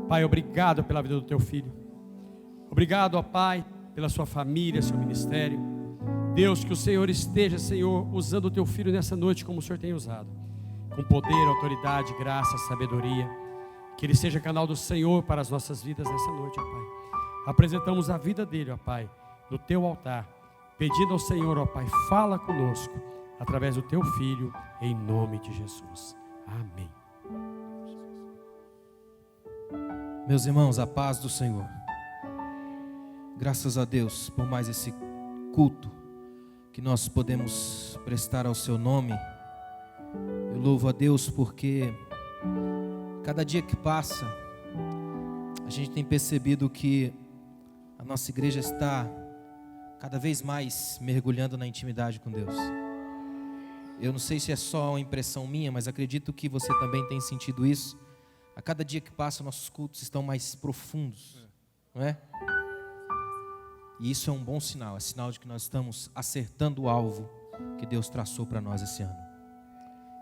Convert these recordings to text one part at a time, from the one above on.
Pai, obrigado pela vida do teu filho. Obrigado, ó Pai, pela sua família, seu ministério. Deus, que o Senhor esteja, Senhor, usando o teu filho nessa noite como o Senhor tem usado, com poder, autoridade, graça, sabedoria. Que ele seja canal do Senhor para as nossas vidas nessa noite, ó Pai. Apresentamos a vida dele, ó Pai, no teu altar, pedindo ao Senhor, ó Pai, fala conosco através do teu filho, em nome de Jesus. Amém. Meus irmãos, a paz do Senhor. Graças a Deus por mais esse culto que nós podemos prestar ao seu nome. Eu louvo a Deus porque cada dia que passa, a gente tem percebido que a nossa igreja está cada vez mais mergulhando na intimidade com Deus. Eu não sei se é só uma impressão minha, mas acredito que você também tem sentido isso. A cada dia que passa, nossos cultos estão mais profundos, não é? E isso é um bom sinal, é sinal de que nós estamos acertando o alvo que Deus traçou para nós esse ano.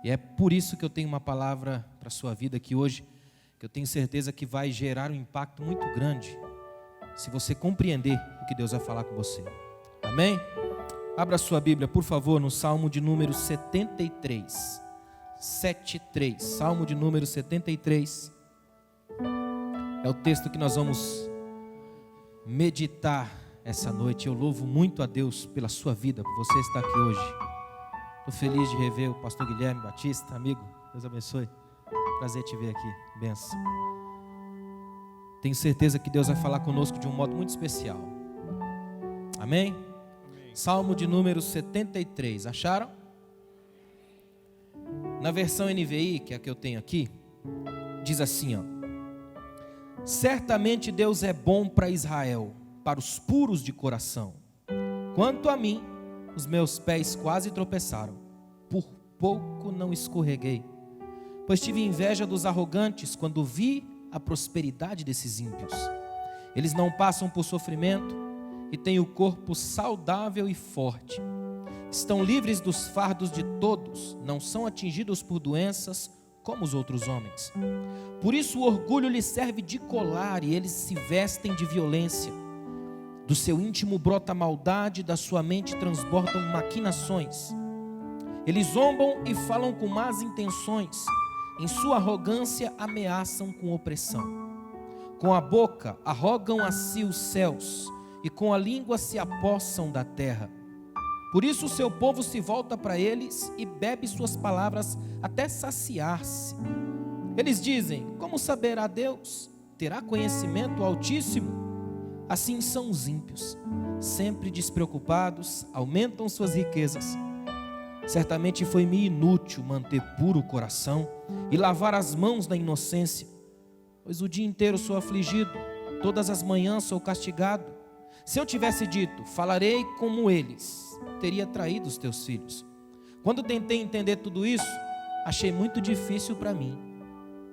E é por isso que eu tenho uma palavra para a sua vida aqui hoje, que eu tenho certeza que vai gerar um impacto muito grande, se você compreender o que Deus vai falar com você. Amém? Abra sua Bíblia, por favor, no Salmo de número 73. 73, Salmo de número 73. É o texto que nós vamos meditar essa noite. Eu louvo muito a Deus pela sua vida, por você estar aqui hoje. Estou feliz de rever o pastor Guilherme Batista, amigo. Deus abençoe. Prazer te ver aqui. Benção. Tenho certeza que Deus vai falar conosco de um modo muito especial. Amém? Salmo de número 73. Acharam? Na versão NVI, que é a que eu tenho aqui, diz assim, ó: certamente Deus é bom para Israel, para os puros de coração. Quanto a mim, os meus pés quase tropeçaram, por pouco não escorreguei, pois tive inveja dos arrogantes quando vi a prosperidade desses ímpios. Eles não passam por sofrimento e têm o corpo saudável e forte. Estão livres dos fardos de todos, não são atingidos por doenças como os outros homens. Por isso o orgulho lhes serve de colar e eles se vestem de violência. Do seu íntimo brota maldade, da sua mente transbordam maquinações. Eles zombam e falam com más intenções, em sua arrogância ameaçam com opressão. Com a boca arrogam a si os céus, e com a língua se apossam da terra. Por isso o seu povo se volta para eles e bebe suas palavras até saciar-se. Eles dizem: como saberá Deus? Terá conhecimento o Altíssimo? Assim são os ímpios, sempre despreocupados, aumentam suas riquezas. Certamente foi-me inútil manter puro o coração e lavar as mãos da inocência, pois o dia inteiro sou afligido, todas as manhãs sou castigado. Se eu tivesse dito, falarei como eles, teria traído os teus filhos. Quando tentei entender tudo isso, achei muito difícil para mim,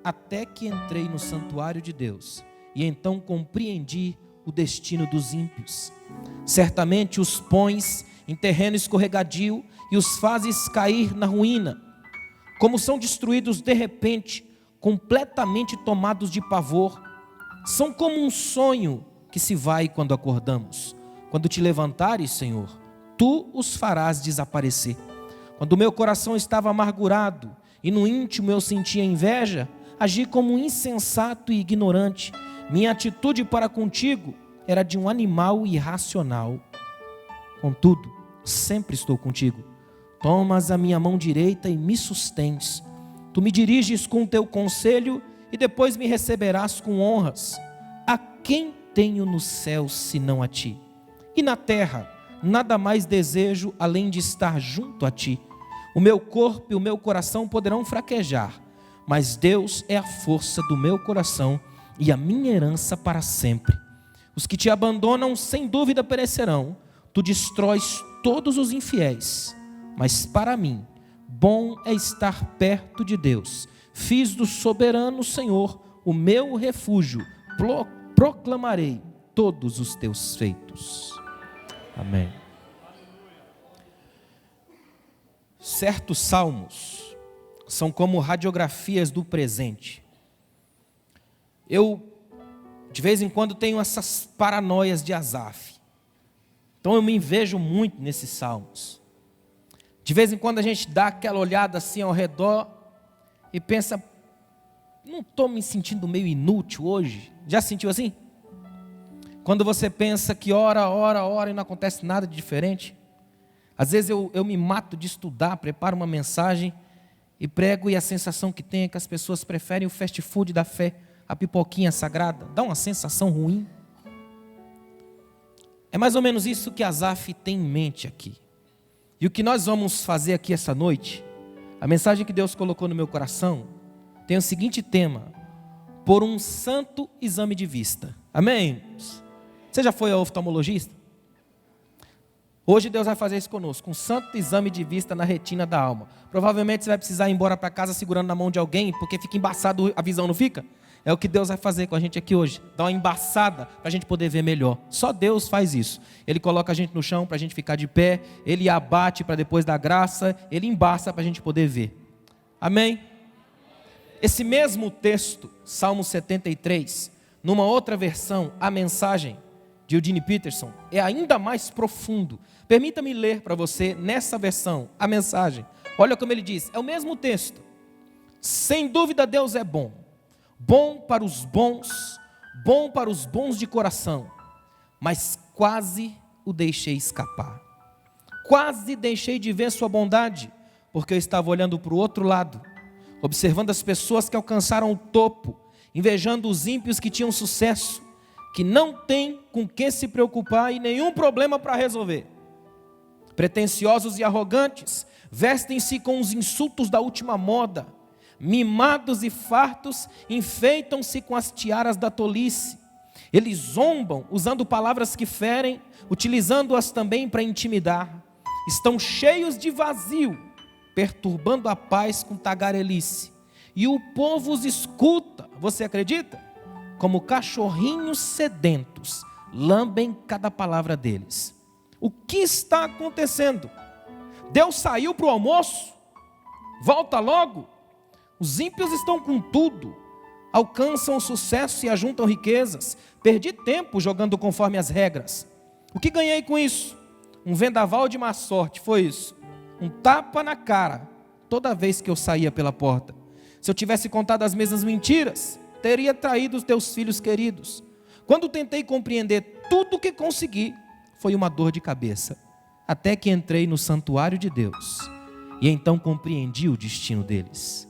até que entrei no santuário de Deus, e então compreendi o destino dos ímpios. Certamente os pões em terreno escorregadio e os fazes cair na ruína. Como são destruídos de repente, completamente tomados de pavor, são como um sonho que se vai quando acordamos. Quando te levantares, Senhor, tu os farás desaparecer. Quando o meu coração estava amargurado e no íntimo eu sentia inveja, agi como um insensato e ignorante. Minha atitude para contigo era de um animal irracional. Contudo, sempre estou contigo. Tomas a minha mão direita e me sustens. Tu me diriges com o teu conselho e depois me receberás com honras. A quem tenho no céu senão a ti? E na terra nada mais desejo além de estar junto a ti. O meu corpo e o meu coração poderão fraquejar, mas Deus é a força do meu coração e a minha herança para sempre. Os que te abandonam sem dúvida perecerão. Tu destróis todos os infiéis, mas para mim bom é estar perto de Deus. Fiz do soberano Senhor o meu refúgio, proclamarei todos os teus feitos. Amém. Certos salmos são como radiografias do presente. Eu de vez em quando tenho essas paranoias de Asaf. Então eu me vejo muito nesses salmos. De vez em quando a gente dá aquela olhada assim ao redor e pensa, não estou me sentindo meio inútil hoje? Já sentiu assim? Quando você pensa que ora e não acontece nada de diferente. Às vezes eu me mato de estudar, preparo uma mensagem e prego, e a sensação que tem é que as pessoas preferem o fast food da fé, a pipoquinha sagrada. Dá uma sensação ruim. É mais ou menos isso que Asaf tem em mente aqui. E o que nós vamos fazer aqui essa noite, a mensagem que Deus colocou no meu coração, tem o seguinte tema: por um santo exame de vista. Amém? Você já foi ao oftalmologista? Hoje Deus vai fazer isso conosco, um santo exame de vista na retina da alma. Provavelmente você vai precisar ir embora para casa segurando na mão de alguém, porque fica embaçado, a visão não fica? É o que Deus vai fazer com a gente aqui hoje, dar uma embaçada para a gente poder ver melhor. Só Deus faz isso. Ele coloca a gente no chão para a gente ficar de pé, Ele abate para depois dar graça, Ele embaça para a gente poder ver. Amém? Esse mesmo texto, Salmo 73, numa outra versão, a mensagem de Eugene Peterson, é ainda mais profundo. Permita-me ler para você, nessa versão, a mensagem. Olha como ele diz, é o mesmo texto. Sem dúvida Deus é bom. Bom para os bons de coração. Mas quase o deixei escapar. Quase deixei de ver sua bondade, porque eu estava olhando para o outro lado, observando as pessoas que alcançaram o topo, invejando os ímpios que tinham sucesso, que não têm com que se preocupar e nenhum problema para resolver. Pretensiosos e arrogantes, vestem-se com os insultos da última moda, mimados e fartos, enfeitam-se com as tiaras da tolice. Eles zombam usando palavras que ferem, utilizando-as também para intimidar. Estão cheios de vazio, perturbando a paz com tagarelice. E o povo os escuta, você acredita? Como cachorrinhos sedentos, lambem cada palavra deles. O que está acontecendo? Deus saiu para o almoço? Volta logo? Os ímpios estão com tudo, alcançam sucesso e ajuntam riquezas. Perdi tempo jogando conforme as regras. O que ganhei com isso? Um vendaval de má sorte, foi isso. Um tapa na cara, toda vez que eu saía pela porta. Se eu tivesse contado as mesmas mentiras, teria traído os teus filhos queridos. Quando tentei compreender tudo o que consegui, foi uma dor de cabeça. Até que entrei no santuário de Deus. E então compreendi o destino deles.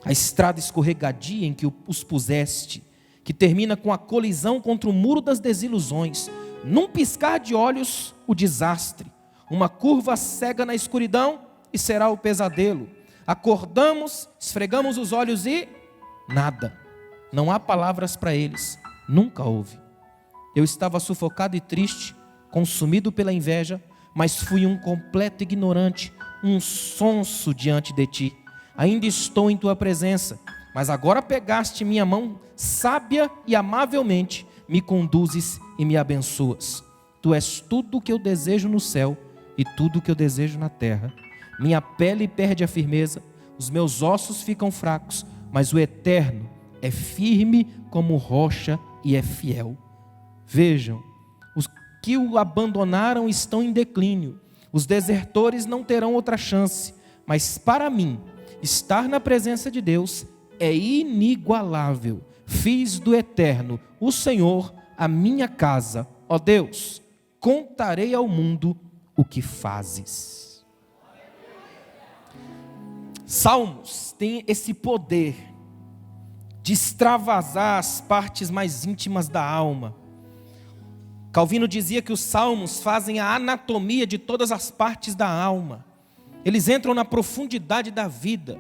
A estrada escorregadia em que os puseste, que termina com a colisão contra o muro das desilusões. Num piscar de olhos, o desastre. Uma curva cega na escuridão e será o pesadelo. Acordamos, esfregamos os olhos e nada. Não há palavras para eles. Nunca houve. Eu estava sufocado e triste, consumido pela inveja, mas fui um completo ignorante, um sonso diante de ti. Ainda estou em tua presença, mas agora pegaste minha mão sábia e amavelmente me conduzes e me abençoas. Tu és tudo o que eu desejo no céu e tudo o que eu desejo na terra. Minha pele perde a firmeza, os meus ossos ficam fracos, mas o Eterno é firme como rocha e é fiel. Vejam, os que o abandonaram estão em declínio, os desertores não terão outra chance, mas para mim, estar na presença de Deus é inigualável. Fiz do Eterno, o Senhor, a minha casa. Ó Deus, contarei ao mundo o que fazes. Salmos têm esse poder de extravasar as partes mais íntimas da alma. Calvino dizia que os salmos fazem a anatomia de todas as partes da alma. Eles entram na profundidade da vida.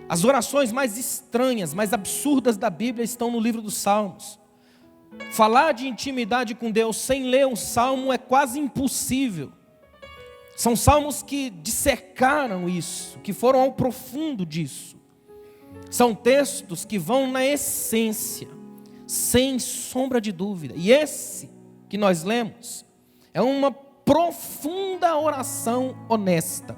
As orações mais estranhas, mais absurdas da Bíblia estão no livro dos Salmos. Falar de intimidade com Deus sem ler um salmo é quase impossível. São salmos que dissecaram isso, que foram ao profundo disso. São textos que vão na essência, sem sombra de dúvida. E esse que nós lemos é uma profunda oração honesta,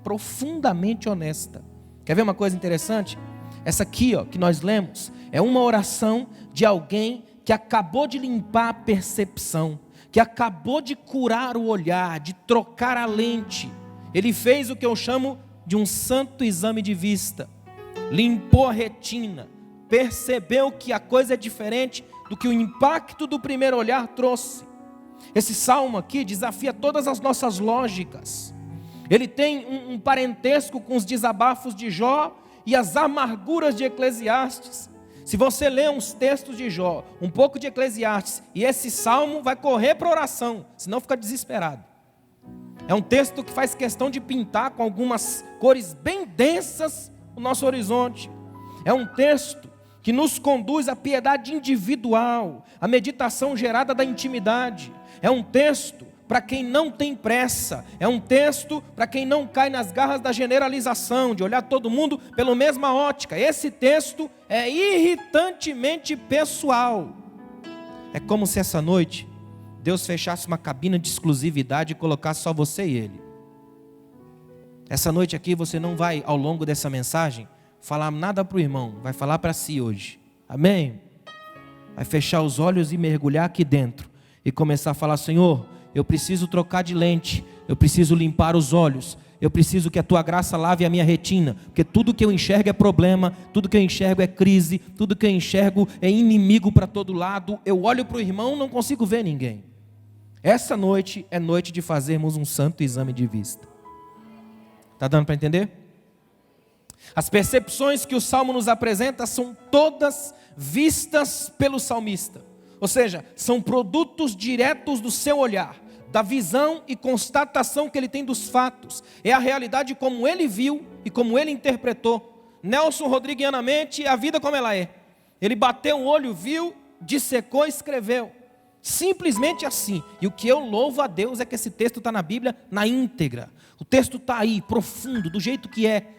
profundamente honesta. Quer ver uma coisa interessante? Essa aqui, que nós lemos, é uma oração de alguém que acabou de limpar a percepção, que acabou de curar o olhar, de trocar a lente. Ele fez o que eu chamo de um santo exame de vista. Limpou a retina, percebeu que a coisa é diferente do que o impacto do primeiro olhar trouxe. Esse salmo aqui desafia todas as nossas lógicas. Ele tem um parentesco com os desabafos de Jó e as amarguras de Eclesiastes. Se você ler uns textos de Jó, um pouco de Eclesiastes, e esse salmo vai correr para oração, senão fica desesperado. É um texto que faz questão de pintar com algumas cores bem densas o nosso horizonte. É um texto que nos conduz à piedade individual, à meditação gerada da intimidade. É um texto para quem não tem pressa, é um texto para quem não cai nas garras da generalização, de olhar todo mundo pela mesma ótica. Esse texto é irritantemente pessoal. É como se essa noite Deus fechasse uma cabina de exclusividade e colocasse só você e Ele. Essa noite aqui você não vai, ao longo dessa mensagem, falar nada para o irmão, vai falar para si hoje. Amém? Vai fechar os olhos e mergulhar aqui dentro e começar a falar: Senhor, eu preciso trocar de lente, eu preciso limpar os olhos, eu preciso que a Tua graça lave a minha retina, porque tudo que eu enxergo é problema, tudo que eu enxergo é crise, tudo que eu enxergo é inimigo para todo lado. Eu olho para o irmão, não consigo ver ninguém. Essa noite é noite de fazermos um santo exame de vista. Está dando para entender? As percepções que o Salmo nos apresenta são todas vistas pelo salmista. Ou seja, são produtos diretos do seu olhar, da visão e constatação que ele tem dos fatos. É a realidade como ele viu e como ele interpretou. Nelson Rodriguianamente, a vida como ela é. Ele bateu o olho, viu, dissecou e escreveu. Simplesmente assim. E o que eu louvo a Deus é que esse texto está na Bíblia na íntegra. O texto está aí, profundo, do jeito que é.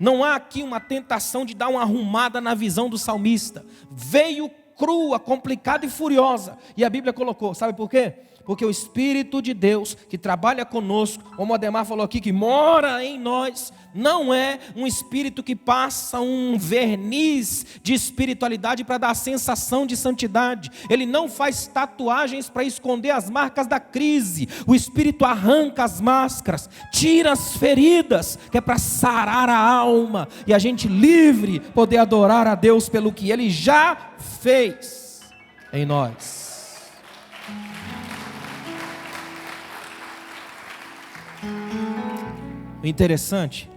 Não há aqui uma tentação de dar uma arrumada na visão do salmista. Veio crua, complicada e furiosa. E a Bíblia colocou, sabe por quê? Porque o Espírito de Deus que trabalha conosco, como o Ademar falou aqui, que mora em nós, não é um espírito que passa um verniz de espiritualidade para dar a sensação de santidade. Ele não faz tatuagens para esconder as marcas da crise. O Espírito arranca as máscaras, tira as feridas, que é para sarar a alma e a gente livre poder adorar a Deus pelo que Ele já fez em nós. O interessante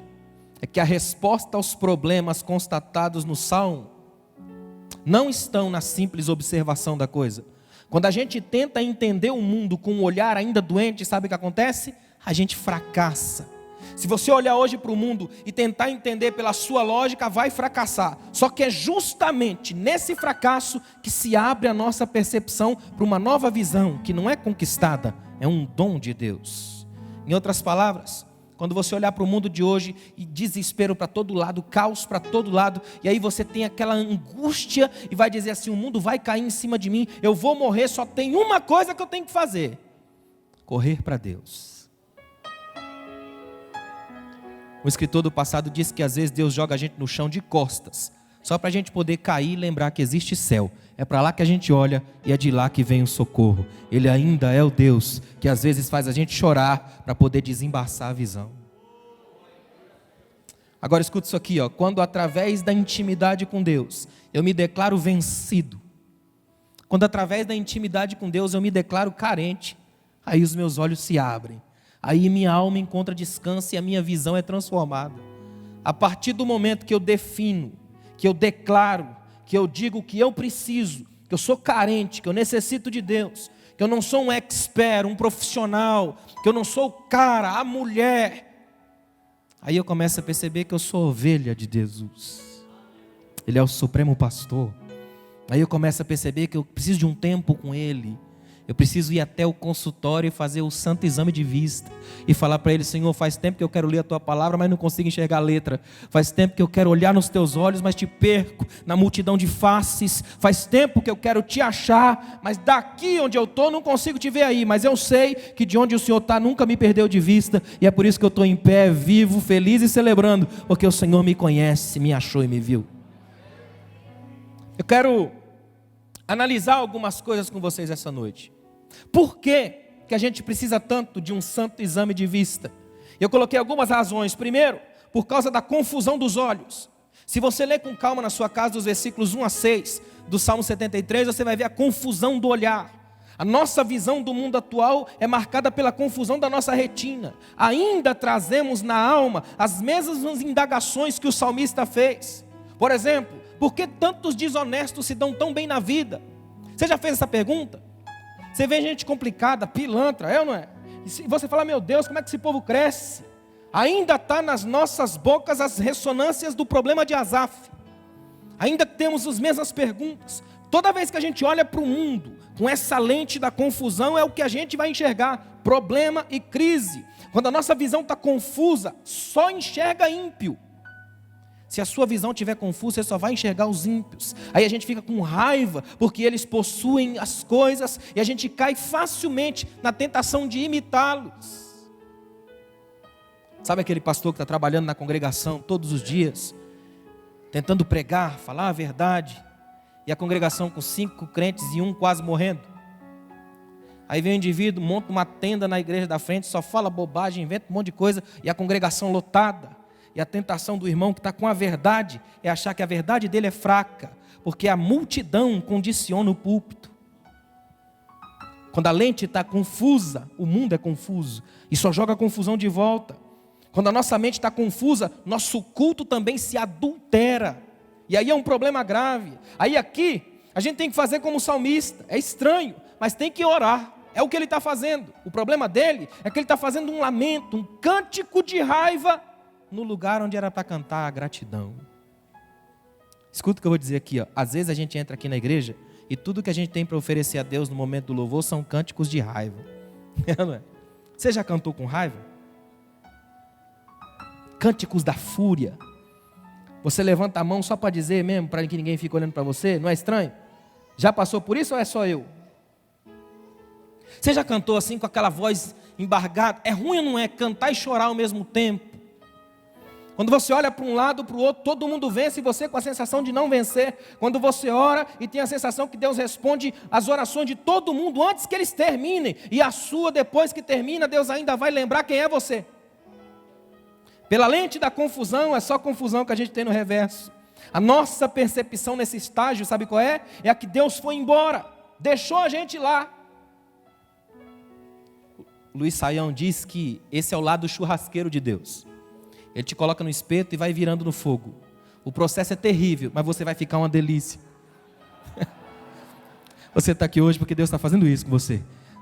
é que a resposta aos problemas constatados no Salmo não estão na simples observação da coisa. Quando a gente tenta entender o mundo com um olhar ainda doente, sabe o que acontece? A gente fracassa. Se você olhar hoje para o mundo e tentar entender pela sua lógica, vai fracassar. Só que é justamente nesse fracasso que se abre a nossa percepção para uma nova visão, que não é conquistada, é um dom de Deus. Em outras palavras, quando você olhar para o mundo de hoje e desespero para todo lado, caos para todo lado, e aí você tem aquela angústia e vai dizer assim: o mundo vai cair em cima de mim, eu vou morrer, só tem uma coisa que eu tenho que fazer: correr para Deus. O escritor do passado disse que às vezes Deus joga a gente no chão de costas, só para a gente poder cair e lembrar que existe céu. É para lá que a gente olha e é de lá que vem o socorro. Ele ainda é o Deus que às vezes faz a gente chorar para poder desembaçar a visão. Agora escuta isso aqui, ó. Quando através da intimidade com Deus eu me declaro vencido, quando através da intimidade com Deus eu me declaro carente, aí os meus olhos se abrem, aí minha alma encontra descanso e a minha visão é transformada. A partir do momento que eu defino, que eu declaro, que eu digo que eu preciso, que eu sou carente, que eu necessito de Deus, que eu não sou um expert, um profissional, que eu não sou o cara, a mulher, aí eu começo a perceber que eu sou ovelha de Jesus. Ele é o supremo pastor. Aí eu começo a perceber que eu preciso de um tempo com Ele. Eu preciso ir até o consultório e fazer o santo exame de vista e falar para Ele: Senhor, faz tempo que eu quero ler a Tua palavra, mas não consigo enxergar a letra. Faz tempo que eu quero olhar nos Teus olhos, mas te perco na multidão de faces. Faz tempo que eu quero te achar, mas daqui onde eu estou não consigo te ver aí. Mas eu sei que de onde o Senhor está nunca me perdeu de vista, e é por isso que eu estou em pé, vivo, feliz e celebrando, porque o Senhor me conhece, me achou e me viu. Eu quero analisar algumas coisas com vocês essa noite. Por que a gente precisa tanto de um santo exame de vista? Eu coloquei algumas razões. Primeiro, por causa da confusão dos olhos. Se você ler com calma na sua casa os versículos 1 a 6 do Salmo 73, você vai ver a confusão do olhar. A nossa visão do mundo atual é marcada pela confusão da nossa retina. Ainda trazemos na alma as mesmas indagações que o salmista fez. Por exemplo, por que tantos desonestos se dão tão bem na vida? Você já fez essa pergunta? Você vê gente complicada, pilantra, é ou não é? E você fala, meu Deus, como é que esse povo cresce? Ainda está nas nossas bocas as ressonâncias do problema de Asaf. Ainda temos as mesmas perguntas. Toda vez que a gente olha para o mundo, com essa lente da confusão, é o que a gente vai enxergar: problema e crise. Quando a nossa visão está confusa, só enxerga ímpio. Se a sua visão estiver confusa, você só vai enxergar os ímpios. Aí a gente fica com raiva, porque eles possuem as coisas, e a gente cai facilmente na tentação de imitá-los. Sabe aquele pastor que está trabalhando na congregação todos os dias, tentando pregar, falar a verdade, e a congregação com 5 crentes e um quase morrendo? Aí vem o indivíduo, monta uma tenda na igreja da frente, só fala bobagem, inventa um monte de coisa, e a congregação lotada. E a tentação do irmão que está com a verdade é achar que a verdade dele é fraca, porque a multidão condiciona o púlpito. Quando a lente está confusa, o mundo é confuso, e só joga a confusão de volta. Quando a nossa mente está confusa, nosso culto também se adultera. E aí é um problema grave. Aí aqui, a gente tem que fazer como o salmista. É estranho, mas tem que orar. É o que ele está fazendo. O problema dele é que ele está fazendo um lamento, um cântico de raiva, no lugar onde era para cantar a gratidão. Escuta o que eu vou dizer aqui, ó. Às vezes a gente entra aqui na igreja e tudo que a gente tem para oferecer a Deus no momento do louvor são cânticos de raiva. Não é? Você já cantou com raiva? Cânticos da fúria. Você levanta a mão só para dizer mesmo, para que ninguém fique olhando para você? Não é estranho? Já passou por isso ou é só eu? Você já cantou assim com aquela voz embargada? É ruim ou não é cantar e chorar ao mesmo tempo? Quando você olha para um lado, para o outro, todo mundo vence e você com a sensação de não vencer. Quando você ora e tem a sensação que Deus responde as orações de todo mundo antes que eles terminem. E a sua, depois que termina, Deus ainda vai lembrar quem é você. Pela lente da confusão, é só confusão que a gente tem no reverso. A nossa percepção nesse estágio, sabe qual é? É a que Deus foi embora, deixou a gente lá. Luiz Saião diz que esse é o lado churrasqueiro de Deus. Ele te coloca no espeto e vai virando no fogo. O processo é terrível, mas você vai ficar uma delícia. Você está aqui hoje porque Deus está fazendo isso com você,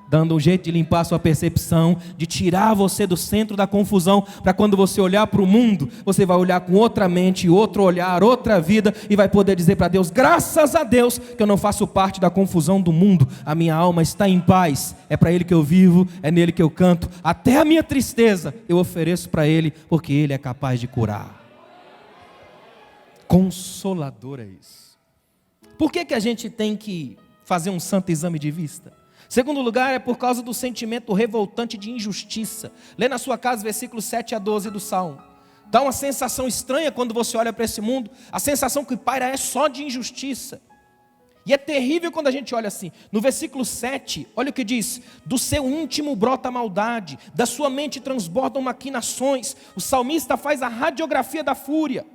dando um jeito de limpar a sua percepção, de tirar você do centro da confusão, para quando você olhar para o mundo, você vai olhar com outra mente, outro olhar, outra vida, e vai poder dizer para Deus: graças a Deus que eu não faço parte da confusão do mundo, a minha alma está em paz, é para Ele que eu vivo, é nele que eu canto, até a minha tristeza eu ofereço para Ele, porque Ele é capaz de curar. Consolador é isso. Por que a gente tem que fazer um santo exame de vista? Segundo lugar, é por causa do sentimento revoltante de injustiça. Lê na sua casa versículos 7 a 12 do Salmo. Dá uma sensação estranha quando você olha para esse mundo. A sensação que paira é só de injustiça. E é terrível quando a gente olha assim. No versículo 7, olha o que diz: do seu íntimo brota a maldade, da sua mente transbordam maquinações. O salmista faz a radiografia da fúria.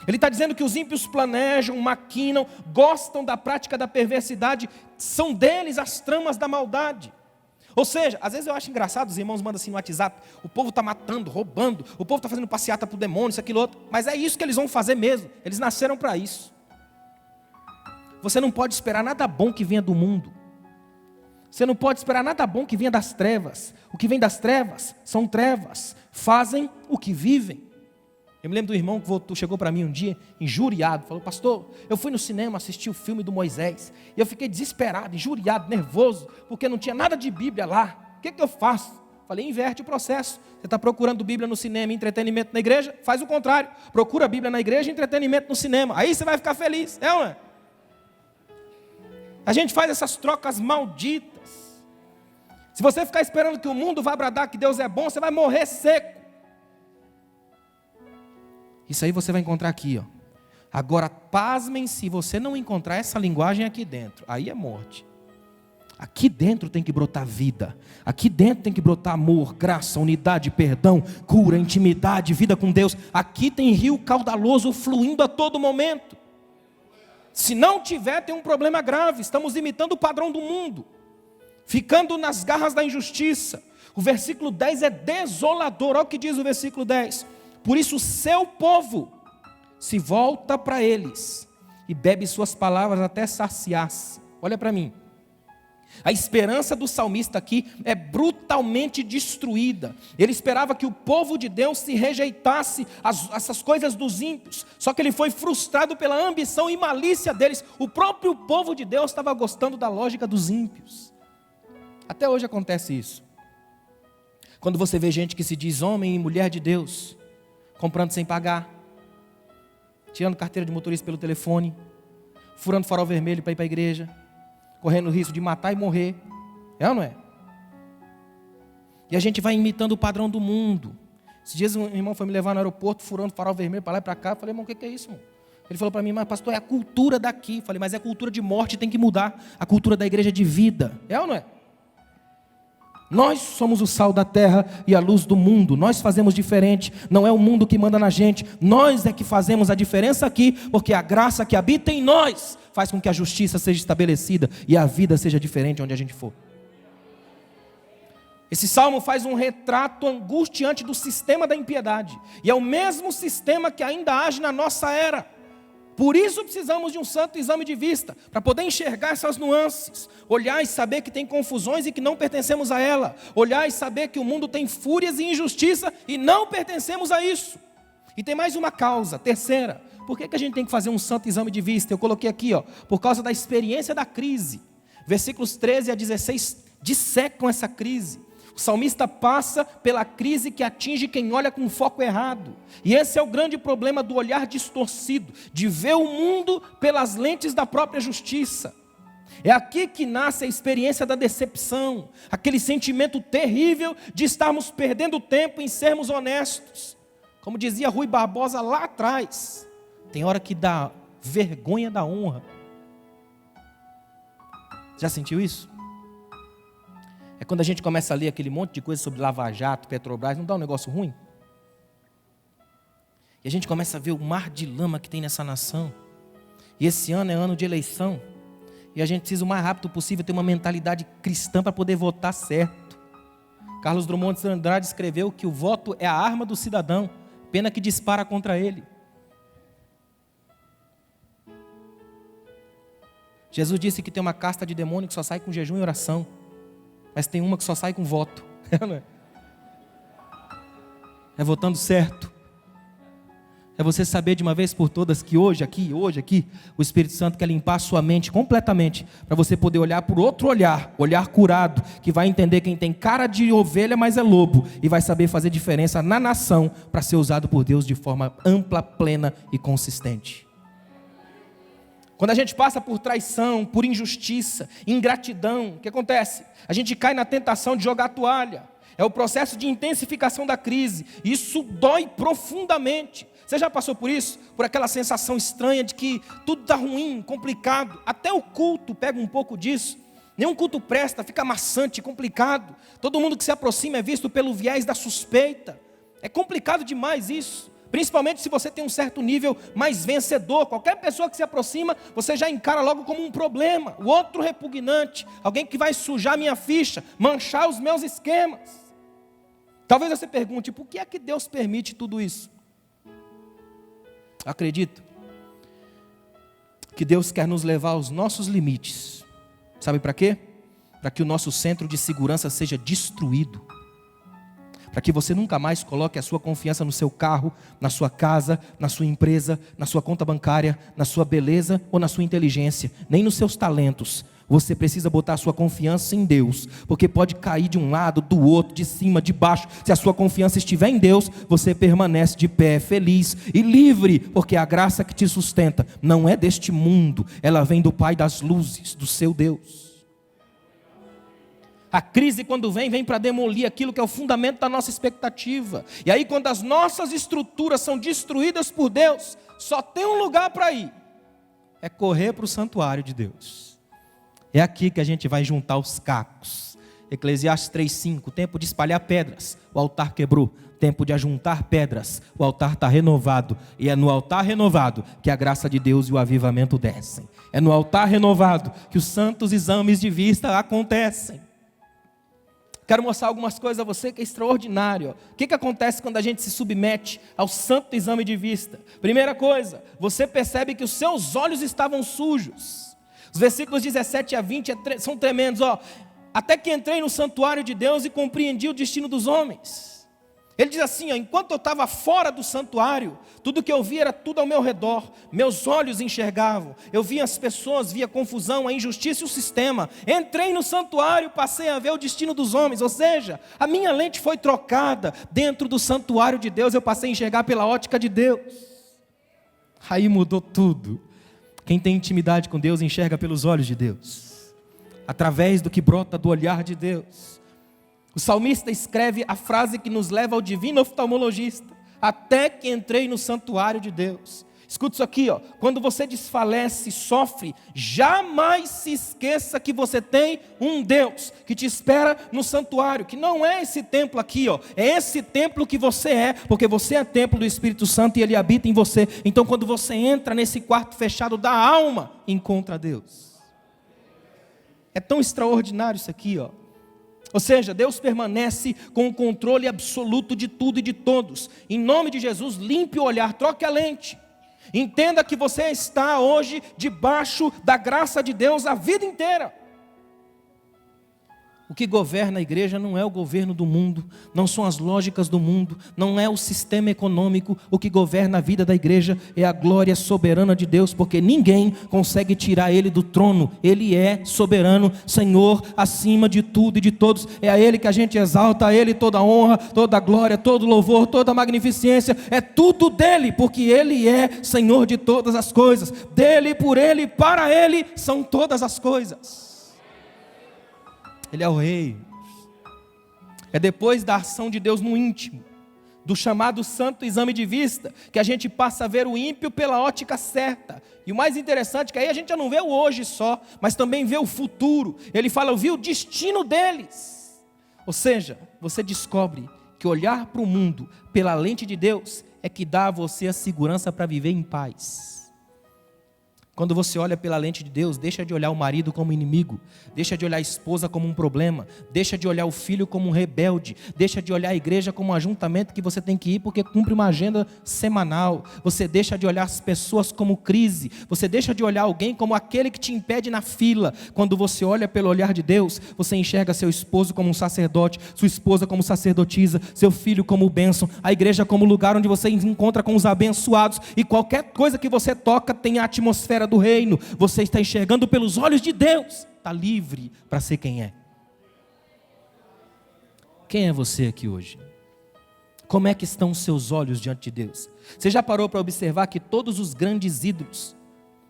Ele está dizendo que os ímpios planejam, maquinam, gostam da prática da perversidade, são deles as tramas da maldade. Ou seja, às vezes eu acho engraçado, os irmãos mandam assim no WhatsApp: o povo está matando, roubando, o povo está fazendo passeata para o demônio, isso, aquilo, outro. Mas é isso que eles vão fazer mesmo, eles nasceram para isso. Você não pode esperar nada bom que venha do mundo. Você não pode esperar nada bom que venha das trevas. O que vem das trevas são trevas, fazem o que vivem. Eu me lembro do irmão que chegou para mim um dia, injuriado, falou: pastor, eu fui no cinema assistir o filme do Moisés, e eu fiquei desesperado, injuriado, nervoso, porque não tinha nada de Bíblia lá. O que eu faço? Falei: inverte o processo. Você está procurando Bíblia no cinema e entretenimento na igreja? Faz o contrário, procura a Bíblia na igreja e entretenimento no cinema, aí você vai ficar feliz, é ou não é? A gente faz essas trocas malditas. Se você ficar esperando que o mundo vá bradar que Deus é bom, você vai morrer seco. Isso aí você vai encontrar aqui, ó. Agora, pasmem se você não encontrar essa linguagem aqui dentro. Aí é morte. Aqui dentro tem que brotar vida. Aqui dentro tem que brotar amor, graça, unidade, perdão, cura, intimidade, vida com Deus. Aqui tem rio caudaloso fluindo a todo momento. Se não tiver, tem um problema grave. Estamos imitando o padrão do mundo, ficando nas garras da injustiça. O versículo 10 é desolador. Olha o que diz o versículo 10. Por isso o seu povo se volta para eles e bebe suas palavras até saciar-se. Olha para mim. A esperança do salmista aqui é brutalmente destruída. Ele esperava que o povo de Deus se rejeitasse essas coisas dos ímpios. Só que ele foi frustrado pela ambição e malícia deles. O próprio povo de Deus estava gostando da lógica dos ímpios. Até hoje acontece isso. Quando você vê gente que se diz homem e mulher de Deus, comprando sem pagar, tirando carteira de motorista pelo telefone, furando farol vermelho para ir para a igreja, correndo o risco de matar e morrer. É ou não é? E a gente vai imitando o padrão do mundo. Esses dias um irmão foi me levar no aeroporto, furando farol vermelho para lá e para cá. Eu falei, irmão, o que é isso, irmão? Ele falou para mim, mas pastor, é a cultura daqui. Eu falei, mas é a cultura de morte, tem que mudar. A cultura da igreja é de vida. É ou não é? Nós somos o sal da terra e a luz do mundo. Nós fazemos diferente. Não é o mundo que manda na gente. Nós é que fazemos a diferença aqui, porque a graça que habita em nós faz com que a justiça seja estabelecida e a vida seja diferente onde a gente for. Esse salmo faz um retrato angustiante do sistema da impiedade. E é o mesmo sistema que ainda age na nossa era. Por isso precisamos de um santo exame de vista, para poder enxergar essas nuances, olhar e saber que tem confusões e que não pertencemos a ela, olhar e saber que o mundo tem fúrias e injustiça e não pertencemos a isso. E tem mais uma causa, terceira. Por que a gente tem que fazer um santo exame de vista? Eu coloquei aqui, por causa da experiência da crise. Versículos 13 a 16 dissecam essa crise. O salmista passa pela crise que atinge quem olha com foco errado. E esse é o grande problema do olhar distorcido, de ver o mundo pelas lentes da própria justiça. É aqui que nasce a experiência da decepção, aquele sentimento terrível de estarmos perdendo tempo em sermos honestos. Como dizia Rui Barbosa lá atrás, tem hora que dá vergonha da honra. Já sentiu isso? É quando a gente começa a ler aquele monte de coisa sobre Lava Jato, Petrobras, não dá um negócio ruim? E a gente começa a ver o mar de lama que tem nessa nação. E esse ano é ano de eleição. E a gente precisa o mais rápido possível ter uma mentalidade cristã para poder votar certo. Carlos Drummond de Andrade escreveu que o voto é a arma do cidadão, pena que dispara contra ele. Jesus disse que tem uma casta de demônio que só sai com jejum e oração. Mas tem uma que só sai com voto. É votando certo. É você saber de uma vez por todas que hoje aqui, o Espírito Santo quer limpar a sua mente completamente, para você poder olhar por outro olhar curado, que vai entender quem tem cara de ovelha, mas é lobo, e vai saber fazer diferença na nação, para ser usado por Deus de forma ampla, plena e consistente. Quando a gente passa por traição, por injustiça, ingratidão, o que acontece? A gente cai na tentação de jogar a toalha. É o processo de intensificação da crise. Isso dói profundamente. Você já passou por isso? Por aquela sensação estranha de que tudo está ruim, complicado. Até o culto pega um pouco disso. Nenhum culto presta, fica maçante, complicado. Todo mundo que se aproxima é visto pelo viés da suspeita. É complicado demais isso. Principalmente se você tem um certo nível mais vencedor. Qualquer pessoa que se aproxima, você já encara logo como um problema. O outro repugnante, alguém que vai sujar minha ficha, manchar os meus esquemas. Talvez você pergunte, por que é que Deus permite tudo isso? Acredito que Deus quer nos levar aos nossos limites. Sabe para quê? Para que o nosso centro de segurança seja destruído. Para que você nunca mais coloque a sua confiança no seu carro, na sua casa, na sua empresa, na sua conta bancária, na sua beleza ou na sua inteligência, nem nos seus talentos. Você precisa botar a sua confiança em Deus, porque pode cair de um lado, do outro, de cima, de baixo. Se a sua confiança estiver em Deus, você permanece de pé, feliz e livre, porque a graça que te sustenta não é deste mundo, ela vem do Pai das luzes, do seu Deus. A crise, quando vem para demolir aquilo que é o fundamento da nossa expectativa. E aí, quando as nossas estruturas são destruídas por Deus, só tem um lugar para ir: é correr para o santuário de Deus. É aqui que a gente vai juntar os cacos. Eclesiastes 3:5, tempo de espalhar pedras, o altar quebrou. Tempo de ajuntar pedras, o altar está renovado. E é no altar renovado que a graça de Deus e o avivamento descem. É no altar renovado que os santos exames de vista acontecem. Quero mostrar algumas coisas a você que é extraordinário. O que acontece quando a gente se submete ao santo exame de vista? Primeira coisa, você percebe que os seus olhos estavam sujos. Os versículos 17 a 20 são tremendos. Até que entrei no santuário de Deus e compreendi o destino dos homens. Ele diz assim: enquanto eu estava fora do santuário, tudo que eu via era tudo ao meu redor, meus olhos enxergavam, eu via as pessoas, via a confusão, a injustiça e o sistema. Entrei no santuário, passei a ver o destino dos homens, ou seja, a minha lente foi trocada. Dentro do santuário de Deus eu passei a enxergar pela ótica de Deus. Aí mudou tudo. Quem tem intimidade com Deus enxerga pelos olhos de Deus, através do que brota do olhar de Deus. O salmista escreve a frase que nos leva ao divino oftalmologista: até que entrei no santuário de Deus. Escuta isso aqui, quando você desfalece, sofre, jamais se esqueça que você tem um Deus que te espera no santuário, que não é esse templo aqui, é esse templo que você é, porque você é templo do Espírito Santo e Ele habita em você. Então, quando você entra nesse quarto fechado da alma, encontra Deus. É tão extraordinário isso aqui, Ou seja, Deus permanece com o controle absoluto de tudo e de todos. Em nome de Jesus, limpe o olhar, troque a lente. Entenda que você está hoje debaixo da graça de Deus a vida inteira. O que governa a igreja não é o governo do mundo, não são as lógicas do mundo, não é o sistema econômico. O que governa a vida da igreja é a glória soberana de Deus, porque ninguém consegue tirar Ele do trono. Ele é soberano, Senhor, acima de tudo e de todos. É a Ele que a gente exalta, a Ele toda a honra, toda a glória, todo o louvor, toda a magnificência. É tudo dEle, porque Ele é Senhor de todas as coisas. DEle, por Ele, para Ele são todas as coisas. Ele é o rei. É depois da ação de Deus no íntimo, do chamado santo exame de vista, que a gente passa a ver o ímpio pela ótica certa. E o mais interessante é que aí a gente já não vê o hoje só, mas também vê o futuro. Ele fala: eu vi o destino deles. Ou seja, você descobre que olhar para o mundo pela lente de Deus é que dá a você a segurança para viver em paz. Quando você olha pela lente de Deus, deixa de olhar o marido como inimigo, deixa de olhar a esposa como um problema, deixa de olhar o filho como um rebelde, deixa de olhar a igreja como um ajuntamento que você tem que ir porque cumpre uma agenda semanal. Você deixa de olhar as pessoas como crise, você deixa de olhar alguém como aquele que te impede na fila. Quando você olha pelo olhar de Deus, você enxerga seu esposo como um sacerdote, sua esposa como sacerdotisa, seu filho como bênção, a igreja como lugar onde você encontra com os abençoados, e qualquer coisa que você toca tem a atmosfera do reino. Você está enxergando pelos olhos de Deus, está livre para ser quem é. Quem é você aqui hoje? Como é que estão os seus olhos diante de Deus? Você já parou para observar que todos os grandes ídolos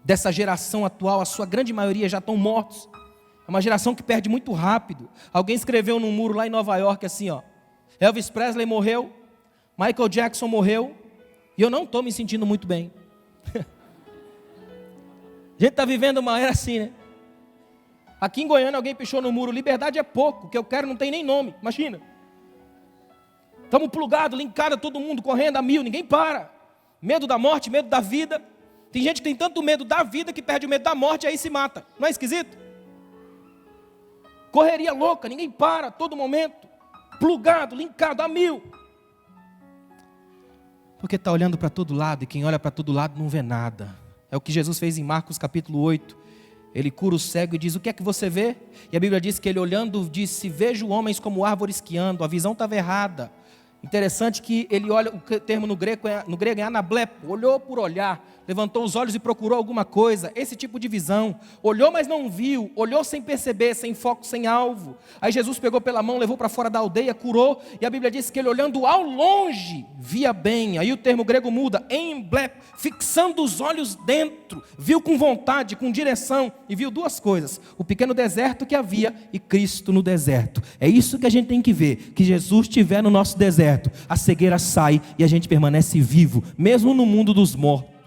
dessa geração atual, a sua grande maioria já estão mortos? É uma geração que perde muito rápido. Alguém escreveu num muro lá em Nova York assim, Elvis Presley morreu, Michael Jackson morreu, e eu não estou me sentindo muito bem. A gente está vivendo uma era assim, né? Aqui em Goiânia alguém pichou no muro: liberdade é pouco, o que eu quero não tem nem nome. Imagina. Estamos plugados, linkados, todo mundo correndo a mil, ninguém para. Medo da morte, medo da vida. Tem gente que tem tanto medo da vida que perde o medo da morte e aí se mata. Não é esquisito? Correria louca, ninguém para, todo momento. Plugado, linkado a mil. Porque está olhando para todo lado, e quem olha para todo lado não vê nada. É o que Jesus fez em Marcos capítulo 8. Ele cura o cego e diz: o que é que você vê? E a Bíblia diz que ele olhando disse: vejo homens como árvores que andam. A visão estava errada. Interessante que ele olha, o termo no grego é anablepo, olhou por olhar, levantou os olhos e procurou alguma coisa, esse tipo de visão, olhou mas não viu, olhou sem perceber, sem foco, sem alvo. Aí Jesus pegou pela mão, levou para fora da aldeia, curou, e a Bíblia diz que ele olhando ao longe, via bem. Aí o termo grego muda, emblepo, fixando os olhos dentro, viu com vontade, com direção, e viu duas coisas, o pequeno deserto que havia e Cristo no deserto. É isso que a gente tem que ver, que Jesus estiver no nosso deserto, a cegueira sai e a gente permanece vivo, mesmo no mundo dos mortos.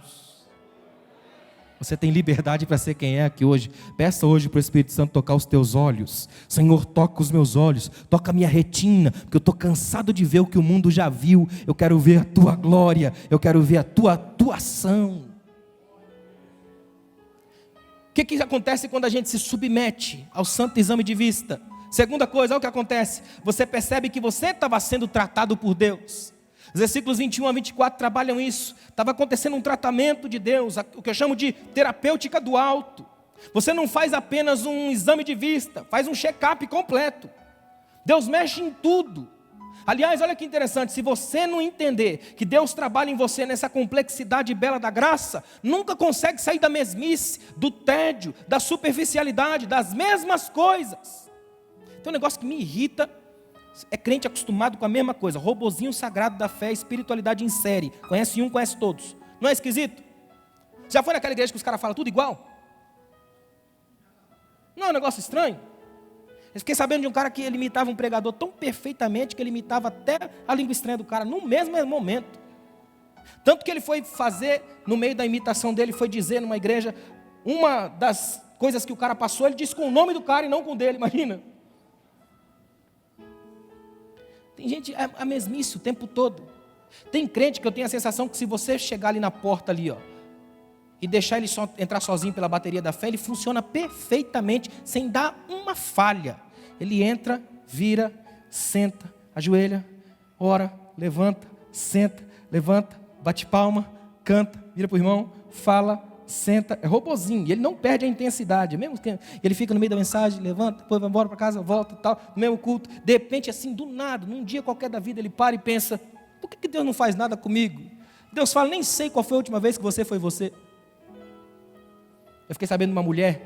Você tem liberdade para ser quem é aqui hoje. Peça hoje para o Espírito Santo tocar os teus olhos. Senhor, toca os meus olhos, toca a minha retina, porque eu estou cansado de ver o que o mundo já viu. Eu quero ver a tua glória, eu quero ver a tua atuação. O que acontece quando a gente se submete ao santo exame de vista? Segunda coisa, olha o que acontece. Você percebe que você estava sendo tratado por Deus. Os versículos 21 a 24 trabalham isso. Estava acontecendo um tratamento de Deus, o que eu chamo de terapêutica do alto. Você não faz apenas um exame de vista, faz um check-up completo. Deus mexe em tudo. Aliás, olha que interessante, se você não entender que Deus trabalha em você nessa complexidade bela da graça, nunca consegue sair da mesmice, do tédio, da superficialidade, das mesmas coisas. Tem um negócio que me irrita, é crente acostumado com a mesma coisa, robozinho sagrado da fé, espiritualidade em série, conhece um, conhece todos. Não é esquisito? Já foi naquela igreja que os caras falam tudo igual? Não é um negócio estranho? Eu fiquei sabendo de um cara que ele imitava um pregador tão perfeitamente que ele imitava até a língua estranha do cara no mesmo momento. Tanto que ele foi fazer, no meio da imitação dele, foi dizer numa igreja, uma das coisas que o cara passou, ele disse com o nome do cara e não com o dele, imagina. Tem gente, a mesmice o tempo todo. Tem crente que eu tenho a sensação que se você chegar ali na porta ali, ó, e deixar ele só entrar sozinho pela bateria da fé, ele funciona perfeitamente, sem dar uma falha. Ele entra, vira, senta, ajoelha, ora, levanta, senta, levanta, bate palma, canta, vira para o irmão, fala, senta, é robozinho, e ele não perde a intensidade, mesmo que ele fica no meio da mensagem, levanta, depois vai embora para casa, volta, tal, no mesmo culto, de repente assim, do nada, num dia qualquer da vida, ele para e pensa, por que Deus não faz nada comigo? Deus fala, nem sei qual foi a última vez que você foi você. Eu fiquei sabendo de uma mulher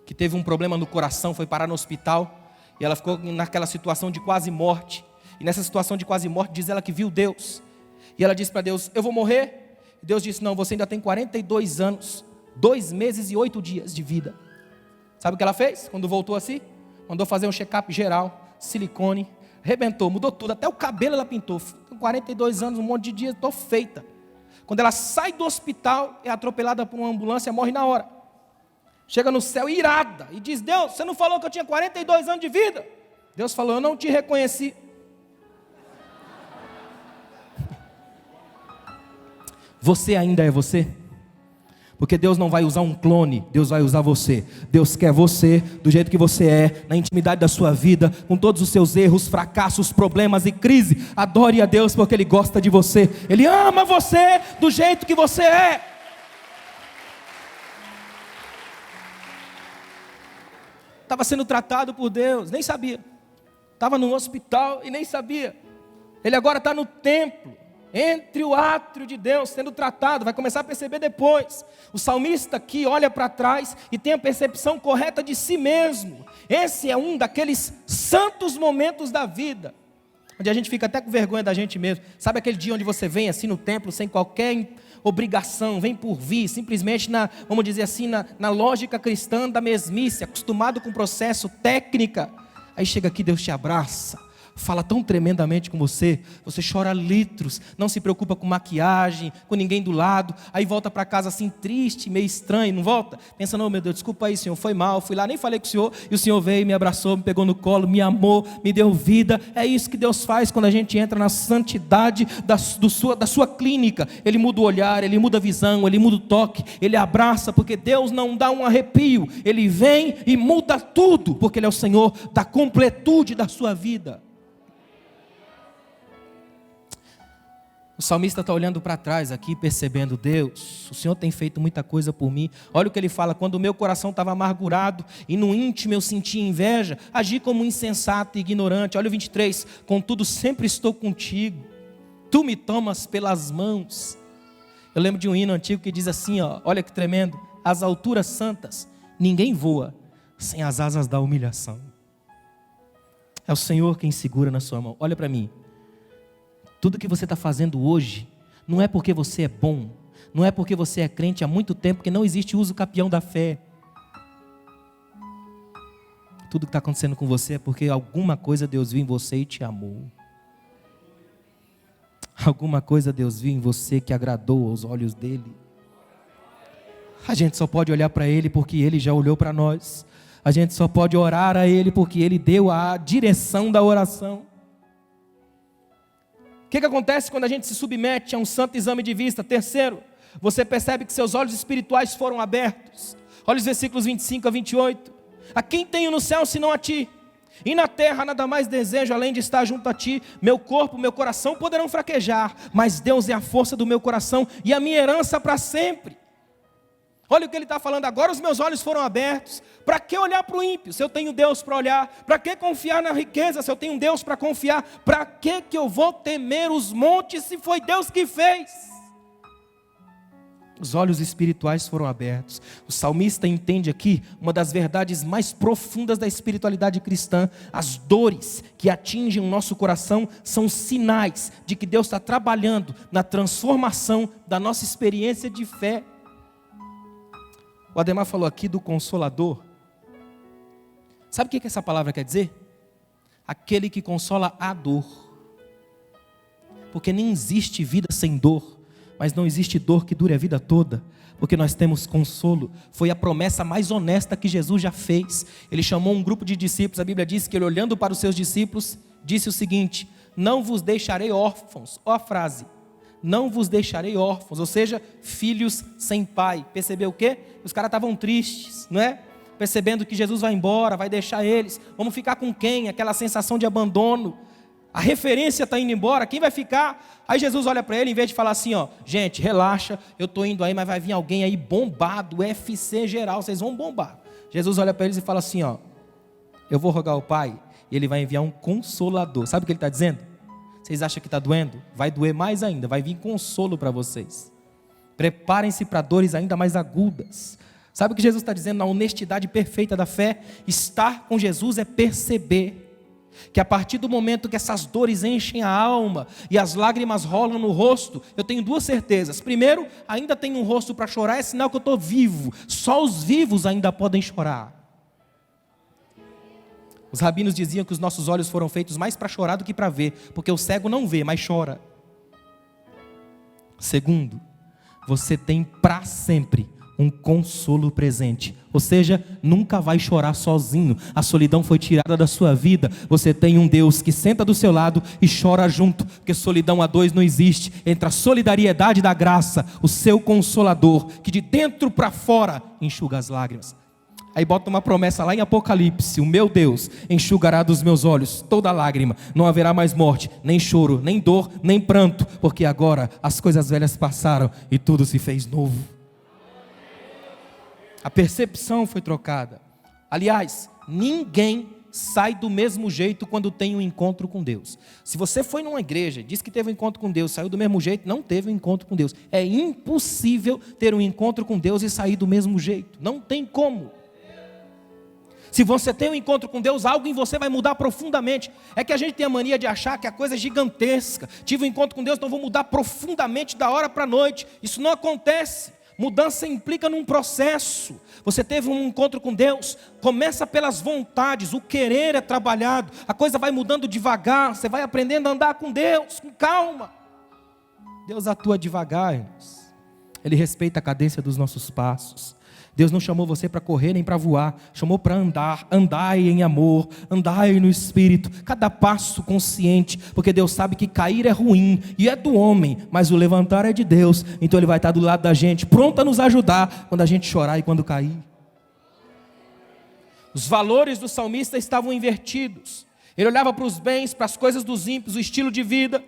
que teve um problema no coração, foi parar no hospital, e ela ficou naquela situação de quase morte, e nessa situação de quase morte, diz ela que viu Deus, e ela disse para Deus, eu vou morrer. Deus disse, não, você ainda tem 42 anos, 2 meses e 8 dias de vida. Sabe o que ela fez? Quando voltou assim, mandou fazer um check-up geral, silicone, arrebentou, mudou tudo, até o cabelo ela pintou. Com 42 anos, um monte de dias, estou feita. Quando ela sai do hospital, é atropelada por uma ambulância, morre na hora. Chega no céu irada e diz, Deus, você não falou que eu tinha 42 anos de vida? Deus falou, eu não te reconheci. Você ainda é você? Porque Deus não vai usar um clone, Deus vai usar você. Deus quer você do jeito que você é, na intimidade da sua vida, com todos os seus erros, fracassos, problemas e crise. Adore a Deus porque Ele gosta de você. Ele ama você do jeito que você é. Estava sendo tratado por Deus, nem sabia. Estava no hospital e nem sabia. Ele agora está no templo, entre o átrio de Deus, sendo tratado, vai começar a perceber depois. O salmista aqui olha para trás e tem a percepção correta de si mesmo. Esse é um daqueles santos momentos da vida, onde a gente fica até com vergonha da gente mesmo. Sabe aquele dia onde você vem assim no templo, sem qualquer obrigação, vem por vir, simplesmente vamos dizer assim, na lógica cristã da mesmice, acostumado com o processo, técnica. Aí chega aqui, Deus te abraça, fala tão tremendamente com você, você chora litros, não se preocupa com maquiagem, com ninguém do lado, aí volta para casa assim triste, meio estranho, não volta? Pensando, oh meu Deus, desculpa aí Senhor, foi mal, fui lá, nem falei com o Senhor, e o Senhor veio, me abraçou, me pegou no colo, me amou, me deu vida. É isso que Deus faz quando a gente entra na santidade da sua clínica. Ele muda o olhar, Ele muda a visão, Ele muda o toque, Ele abraça, porque Deus não dá um arrepio, Ele vem e muda tudo, porque Ele é o Senhor da completude da sua vida. O salmista está olhando para trás aqui, percebendo: Deus, o Senhor tem feito muita coisa por mim. Olha o que ele fala: quando o meu coração estava amargurado e no íntimo eu sentia inveja, agi como insensato e ignorante. Olha o 23: contudo sempre estou contigo, tu me tomas pelas mãos. Eu lembro de um hino antigo que diz assim, ó, olha que tremendo: as alturas santas, ninguém voa sem as asas da humilhação. É o Senhor quem segura na sua mão. Olha para mim. Tudo que você está fazendo hoje, não é porque você é bom, não é porque você é crente há muito tempo, que não existe uso capião da fé. Tudo que está acontecendo com você é porque alguma coisa Deus viu em você e te amou. Alguma coisa Deus viu em você que agradou aos olhos dele. A gente só pode olhar para ele porque ele já olhou para nós. A gente só pode orar a ele porque ele deu a direção da oração. O que acontece quando a gente se submete a um santo exame de vista? Terceiro, você percebe que seus olhos espirituais foram abertos. Olha os versículos 25 a 28. A quem tenho no céu senão a ti? E na terra nada mais desejo além de estar junto a ti. Meu corpo, meu coração poderão fraquejar, mas Deus é a força do meu coração e a minha herança para sempre. Olha o que ele está falando: agora os meus olhos foram abertos. Para que olhar para o ímpio, se eu tenho Deus para olhar? Para que confiar na riqueza, se eu tenho Deus para confiar? Para que eu vou temer os montes, se foi Deus que fez? Os olhos espirituais foram abertos. O salmista entende aqui uma das verdades mais profundas da espiritualidade cristã. As dores que atingem o nosso coração são sinais de que Deus está trabalhando na transformação da nossa experiência de fé. O Ademar falou aqui do Consolador. Sabe o que essa palavra quer dizer? Aquele que consola a dor. Porque nem existe vida sem dor, mas não existe dor que dure a vida toda, porque nós temos consolo. Foi a promessa mais honesta que Jesus já fez. Ele chamou um grupo de discípulos. A Bíblia diz que ele, olhando para os seus discípulos, disse o seguinte: não vos deixarei órfãos. Ó a frase: não vos deixarei órfãos, ou seja, filhos sem pai. Percebeu o quê? Os caras estavam tristes, não é? Percebendo que Jesus vai embora, vai deixar eles. Vamos ficar com quem? Aquela sensação de abandono. A referência está indo embora, quem vai ficar? Aí Jesus olha para ele, em vez de falar assim, ó, gente, relaxa, eu estou indo aí, mas vai vir alguém aí bombado, UFC geral, vocês vão bombar. Jesus olha para eles e fala assim, ó, eu vou rogar ao Pai, e Ele vai enviar um Consolador. Sabe o que Ele está dizendo? Vocês acham que está doendo? Vai doer mais ainda, vai vir consolo para vocês. Preparem-se para dores ainda mais agudas. Sabe o que Jesus está dizendo? Na honestidade perfeita da fé, estar com Jesus é perceber que a partir do momento que essas dores enchem a alma e as lágrimas rolam no rosto, eu tenho duas certezas. Primeiro, ainda tenho um rosto para chorar, é sinal que eu estou vivo. Só os vivos ainda podem chorar. Os rabinos diziam que os nossos olhos foram feitos mais para chorar do que para ver, porque o cego não vê, mas chora. Segundo, você tem para sempre um consolo presente, ou seja, nunca vai chorar sozinho. A solidão foi tirada da sua vida. Você tem um Deus que senta do seu lado e chora junto, porque solidão a dois não existe. Entre a solidariedade da graça, o seu Consolador, que de dentro para fora enxuga as lágrimas. Aí bota uma promessa lá em Apocalipse: o meu Deus enxugará dos meus olhos toda lágrima, não haverá mais morte, nem choro, nem dor, nem pranto, porque agora as coisas velhas passaram e tudo se fez novo. A percepção foi trocada. Aliás, ninguém sai do mesmo jeito quando tem um encontro com Deus. Se você foi numa igreja, disse que teve um encontro com Deus, saiu do mesmo jeito, não teve um encontro com Deus. É impossível ter um encontro com Deus e sair do mesmo jeito. Não tem como. Se você tem um encontro com Deus, algo em você vai mudar profundamente. É que a gente tem a mania de achar que a coisa é gigantesca. Tive um encontro com Deus, então vou mudar profundamente da hora para a noite. Isso não acontece. Mudança implica num processo. Você teve um encontro com Deus, começa pelas vontades, o querer é trabalhado, a coisa vai mudando devagar, você vai aprendendo a andar com Deus, com calma. Deus atua devagar, irmãos. Ele respeita a cadência dos nossos passos. Deus não chamou você para correr nem para voar, chamou para andar. Andai em amor, andai no Espírito, cada passo consciente, porque Deus sabe que cair é ruim e é do homem, mas o levantar é de Deus. Então Ele vai estar do lado da gente, pronto a nos ajudar quando a gente chorar e quando cair. Os valores do salmista estavam invertidos. Ele olhava para os bens, para as coisas dos ímpios, o estilo de vida.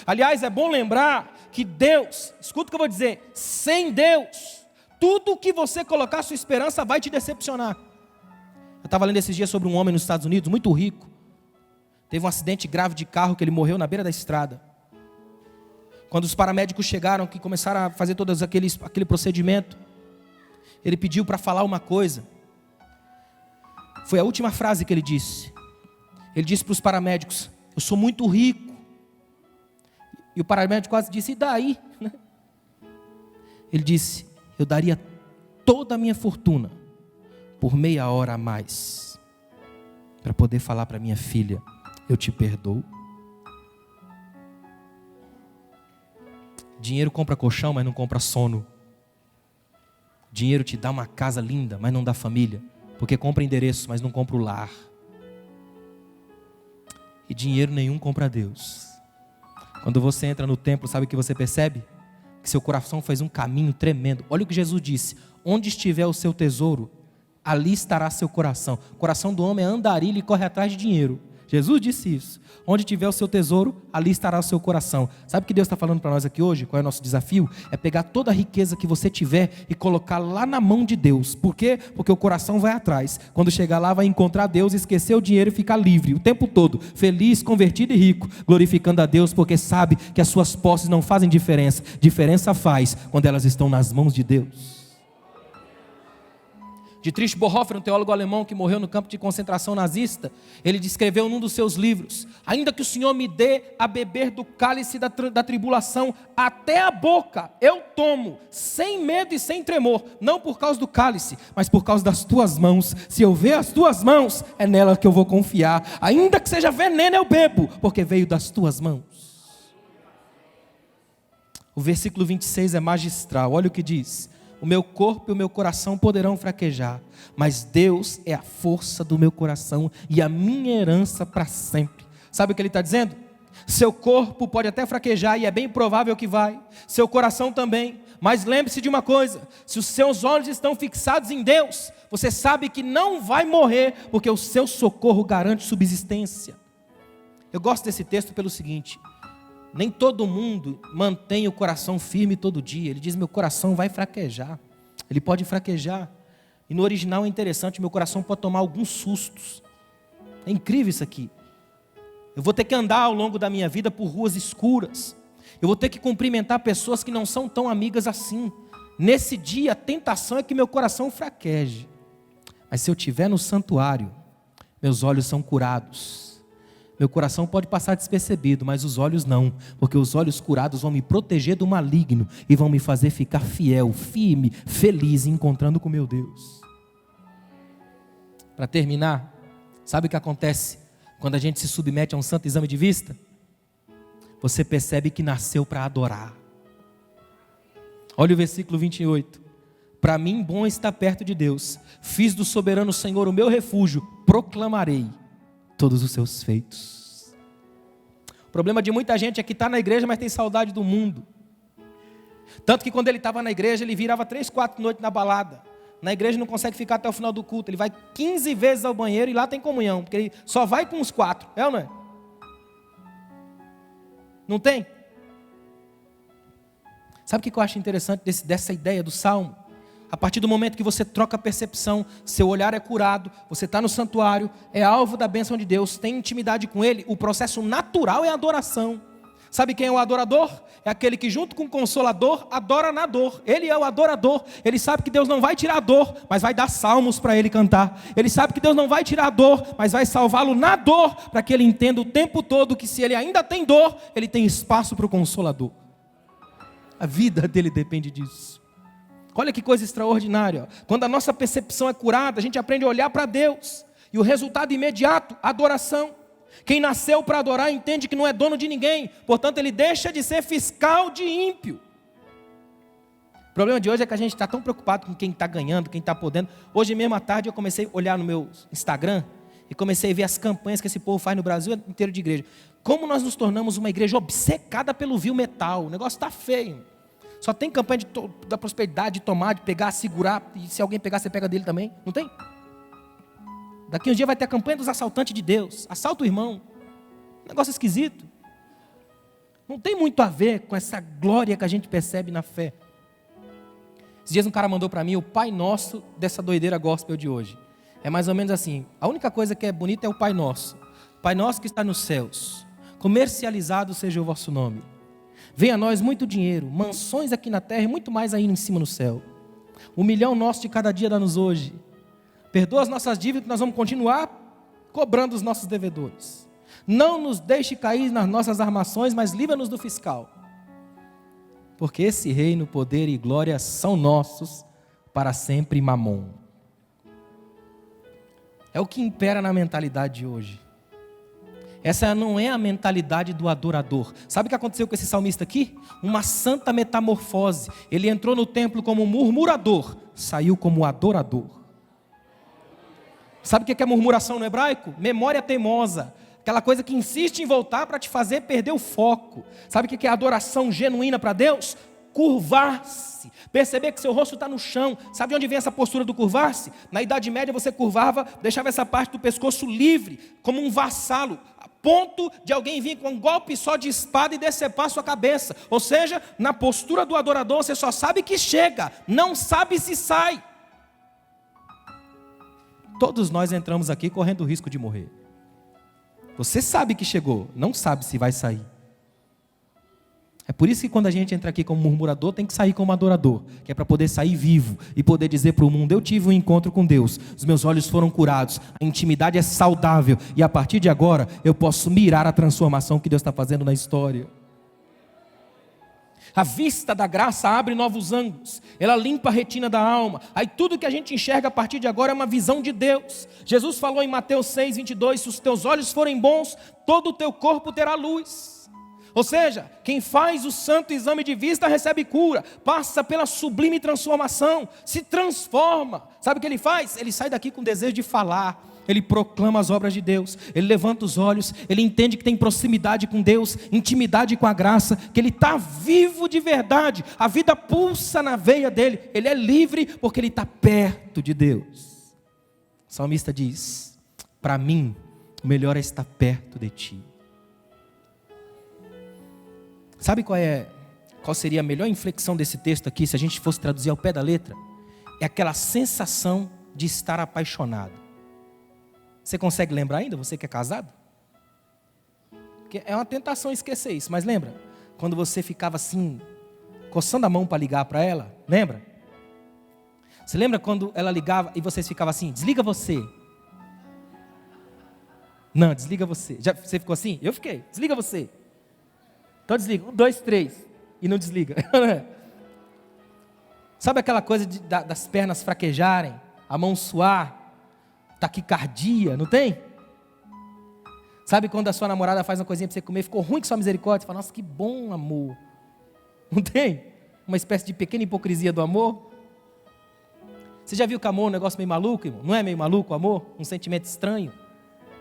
Aliás, é bom lembrar que Deus, escuta o que eu vou dizer, sem Deus, tudo que você colocar sua esperança vai te decepcionar. Eu estava lendo esses dias sobre um homem nos Estados Unidos, muito rico. Teve um acidente grave de carro que ele morreu na beira da estrada. Quando os paramédicos chegaram, que começaram a fazer todo aquele procedimento, ele pediu para falar uma coisa. Foi a última frase que ele disse. Ele disse para os paramédicos: eu sou muito rico. E o paramédico quase disse: e daí? Ele disse: eu daria toda a minha fortuna por meia hora a mais para poder falar para minha filha: eu te perdoo. Dinheiro compra colchão, mas não compra sono. Dinheiro te dá uma casa linda, mas não dá família, porque compra endereço, mas não compra o lar. E dinheiro nenhum compra Deus. Quando você entra no templo, sabe o que você percebe? Que seu coração faz um caminho tremendo. Olha o que Jesus disse: onde estiver o seu tesouro, ali estará seu coração. O coração do homem é andarilho e corre atrás de dinheiro. Jesus disse isso. Onde tiver o seu tesouro, ali estará o seu coração. Sabe o que Deus está falando para nós aqui hoje? Qual é o nosso desafio? É pegar toda a riqueza que você tiver e colocar lá na mão de Deus. Por quê? Porque o coração vai atrás. Quando chegar lá, vai encontrar Deus, esquecer o dinheiro e ficar livre o tempo todo, feliz, convertido e rico, glorificando a Deus, porque sabe que as suas posses não fazem diferença. Diferença faz quando elas estão nas mãos de Deus. Dietrich Bonhoeffer, um teólogo alemão que morreu no campo de concentração nazista, ele descreveu num dos seus livros: ainda que o Senhor me dê a beber do cálice da tribulação até a boca, eu tomo, sem medo e sem tremor, não por causa do cálice, mas por causa das tuas mãos. Se eu ver as tuas mãos, é nela que eu vou confiar. Ainda que seja veneno, eu bebo, porque veio das tuas mãos. O versículo 26 é magistral, olha o que diz: o meu corpo e o meu coração poderão fraquejar, mas Deus é a força do meu coração e a minha herança para sempre. Sabe o que ele está dizendo? Seu corpo pode até fraquejar, e é bem provável que vai. Seu coração também. Mas lembre-se de uma coisa: se os seus olhos estão fixados em Deus, você sabe que não vai morrer, porque o seu socorro garante subsistência. Eu gosto desse texto pelo seguinte: nem todo mundo mantém o coração firme todo dia. Ele diz: meu coração vai fraquejar. Ele pode fraquejar. E no original é interessante: meu coração pode tomar alguns sustos. É incrível isso aqui. Eu vou ter que andar ao longo da minha vida por ruas escuras. Eu vou ter que cumprimentar pessoas que não são tão amigas assim. Nesse dia, a tentação é que meu coração fraqueje. Mas se eu estiver no santuário, meus olhos são curados. Meu coração pode passar despercebido, mas os olhos não, porque os olhos curados vão me proteger do maligno e vão me fazer ficar fiel, firme, feliz, encontrando com meu Deus. Para terminar, sabe o que acontece quando a gente se submete a um santo exame de vista? Você percebe que nasceu para adorar. Olha o versículo 28. Para mim bom está perto de Deus, fiz do soberano Senhor o meu refúgio, proclamarei todos os seus feitos. O problema de muita gente é que está na igreja, mas tem saudade do mundo. Tanto que quando ele estava na igreja, ele virava 3, 4 noites na balada. Na igreja não consegue ficar até o final do culto. Ele vai 15 vezes ao banheiro e lá tem comunhão, porque ele só vai com os 4. É ou não é? Não tem? Sabe o que eu acho interessante dessa ideia do Salmo? A partir do momento que você troca a percepção, seu olhar é curado, você está no santuário, é alvo da bênção de Deus, tem intimidade com Ele, o processo natural é a adoração. Sabe quem é o adorador? É aquele que junto com o Consolador adora na dor. Ele é o adorador. Ele sabe que Deus não vai tirar a dor, mas vai dar salmos para ele cantar. Ele sabe que Deus não vai tirar a dor, mas vai salvá-lo na dor, para que ele entenda o tempo todo que se ele ainda tem dor, ele tem espaço para o Consolador. A vida dele depende disso. Olha que coisa extraordinária. Quando a nossa percepção é curada, a gente aprende a olhar para Deus. E o resultado imediato, adoração. Quem nasceu para adorar entende que não é dono de ninguém. Portanto, ele deixa de ser fiscal de ímpio. O problema de hoje é que a gente está tão preocupado com quem está ganhando, quem está podendo. Hoje mesmo à tarde eu comecei a olhar no meu Instagram e comecei a ver as campanhas que esse povo faz no Brasil inteiro de igreja. Como nós nos tornamos uma igreja obcecada pelo vil metal. O negócio está feio. Só tem campanha da prosperidade, de tomar, de pegar, segurar. E se alguém pegar, você pega dele também. Não tem? Daqui um dia vai ter a campanha dos assaltantes de Deus. Assalta o irmão. Negócio esquisito. Não tem muito a ver com essa glória que a gente percebe na fé. Esses dias um cara mandou para mim o Pai Nosso dessa doideira gospel de hoje. É mais ou menos assim, a única coisa que é bonita é o Pai Nosso. Pai Nosso que está nos céus, comercializado seja o vosso nome. Venha a nós muito dinheiro, mansões aqui na terra e muito mais ainda em cima no céu. 1 milhão nosso de cada dia dá-nos hoje. Perdoa as nossas dívidas que nós vamos continuar cobrando os nossos devedores. Não nos deixe cair nas nossas armações, mas livra-nos do fiscal. Porque esse reino, poder e glória são nossos para sempre, Mamon. É o que impera na mentalidade de hoje. Essa não é a mentalidade do adorador. Sabe o que aconteceu com esse salmista aqui? Uma santa metamorfose. Ele entrou no templo como murmurador, saiu como adorador. Sabe o que é murmuração no hebraico? Memória teimosa. Aquela coisa que insiste em voltar para te fazer perder o foco. Sabe o que é adoração genuína para Deus? Curvar-se. Perceber que seu rosto está no chão. Sabe de onde vem essa postura do curvar-se? Na Idade Média você curvava, deixava essa parte do pescoço livre, como um vassalo, a ponto de alguém vir com um golpe só de espada e decepar sua cabeça. Ou seja, na postura do adorador você só sabe que chega, não sabe se sai. Todos nós entramos aqui correndo o risco de morrer. Você sabe que chegou, não sabe se vai sair. É por isso que quando a gente entra aqui como murmurador, tem que sair como adorador, que é para poder sair vivo e poder dizer para o mundo: eu tive um encontro com Deus, os meus olhos foram curados, a intimidade é saudável e a partir de agora eu posso mirar a transformação que Deus está fazendo na história. A vista da graça abre novos ângulos, ela limpa a retina da alma. Aí tudo que a gente enxerga a partir de agora é uma visão de Deus. Jesus falou em Mateus 6, 22, se os teus olhos forem bons, todo o teu corpo terá luz. Ou seja, quem faz o santo exame de vista recebe cura, passa pela sublime transformação, se transforma. Sabe o que ele faz? Ele sai daqui com desejo de falar. Ele proclama as obras de Deus, ele levanta os olhos, ele entende que tem proximidade com Deus, intimidade com a graça, que ele está vivo de verdade, a vida pulsa na veia dele, ele é livre porque ele está perto de Deus. O salmista diz: para mim, o melhor é estar perto de ti. Sabe qual seria a melhor inflexão desse texto aqui, se a gente fosse traduzir ao pé da letra? É aquela sensação de estar apaixonado. Você consegue lembrar ainda, você que é casado? Porque é uma tentação esquecer isso, mas lembra? Quando você ficava assim, coçando a mão para ligar para ela, lembra? Você lembra quando ela ligava e vocês ficavam assim: desliga você. Não, desliga você. Já, você ficou assim? Eu fiquei, desliga você. Então desliga, 1, 2, 3, e não desliga. Sabe aquela coisa das pernas fraquejarem, a mão suar? Taquicardia, não tem? Sabe quando a sua namorada faz uma coisinha para você comer, ficou ruim com sua misericórdia, você fala: nossa, que bom amor. Não tem? Uma espécie de pequena hipocrisia do amor. Você já viu que amor é um negócio meio maluco, irmão? Não é meio maluco o amor? Um sentimento estranho.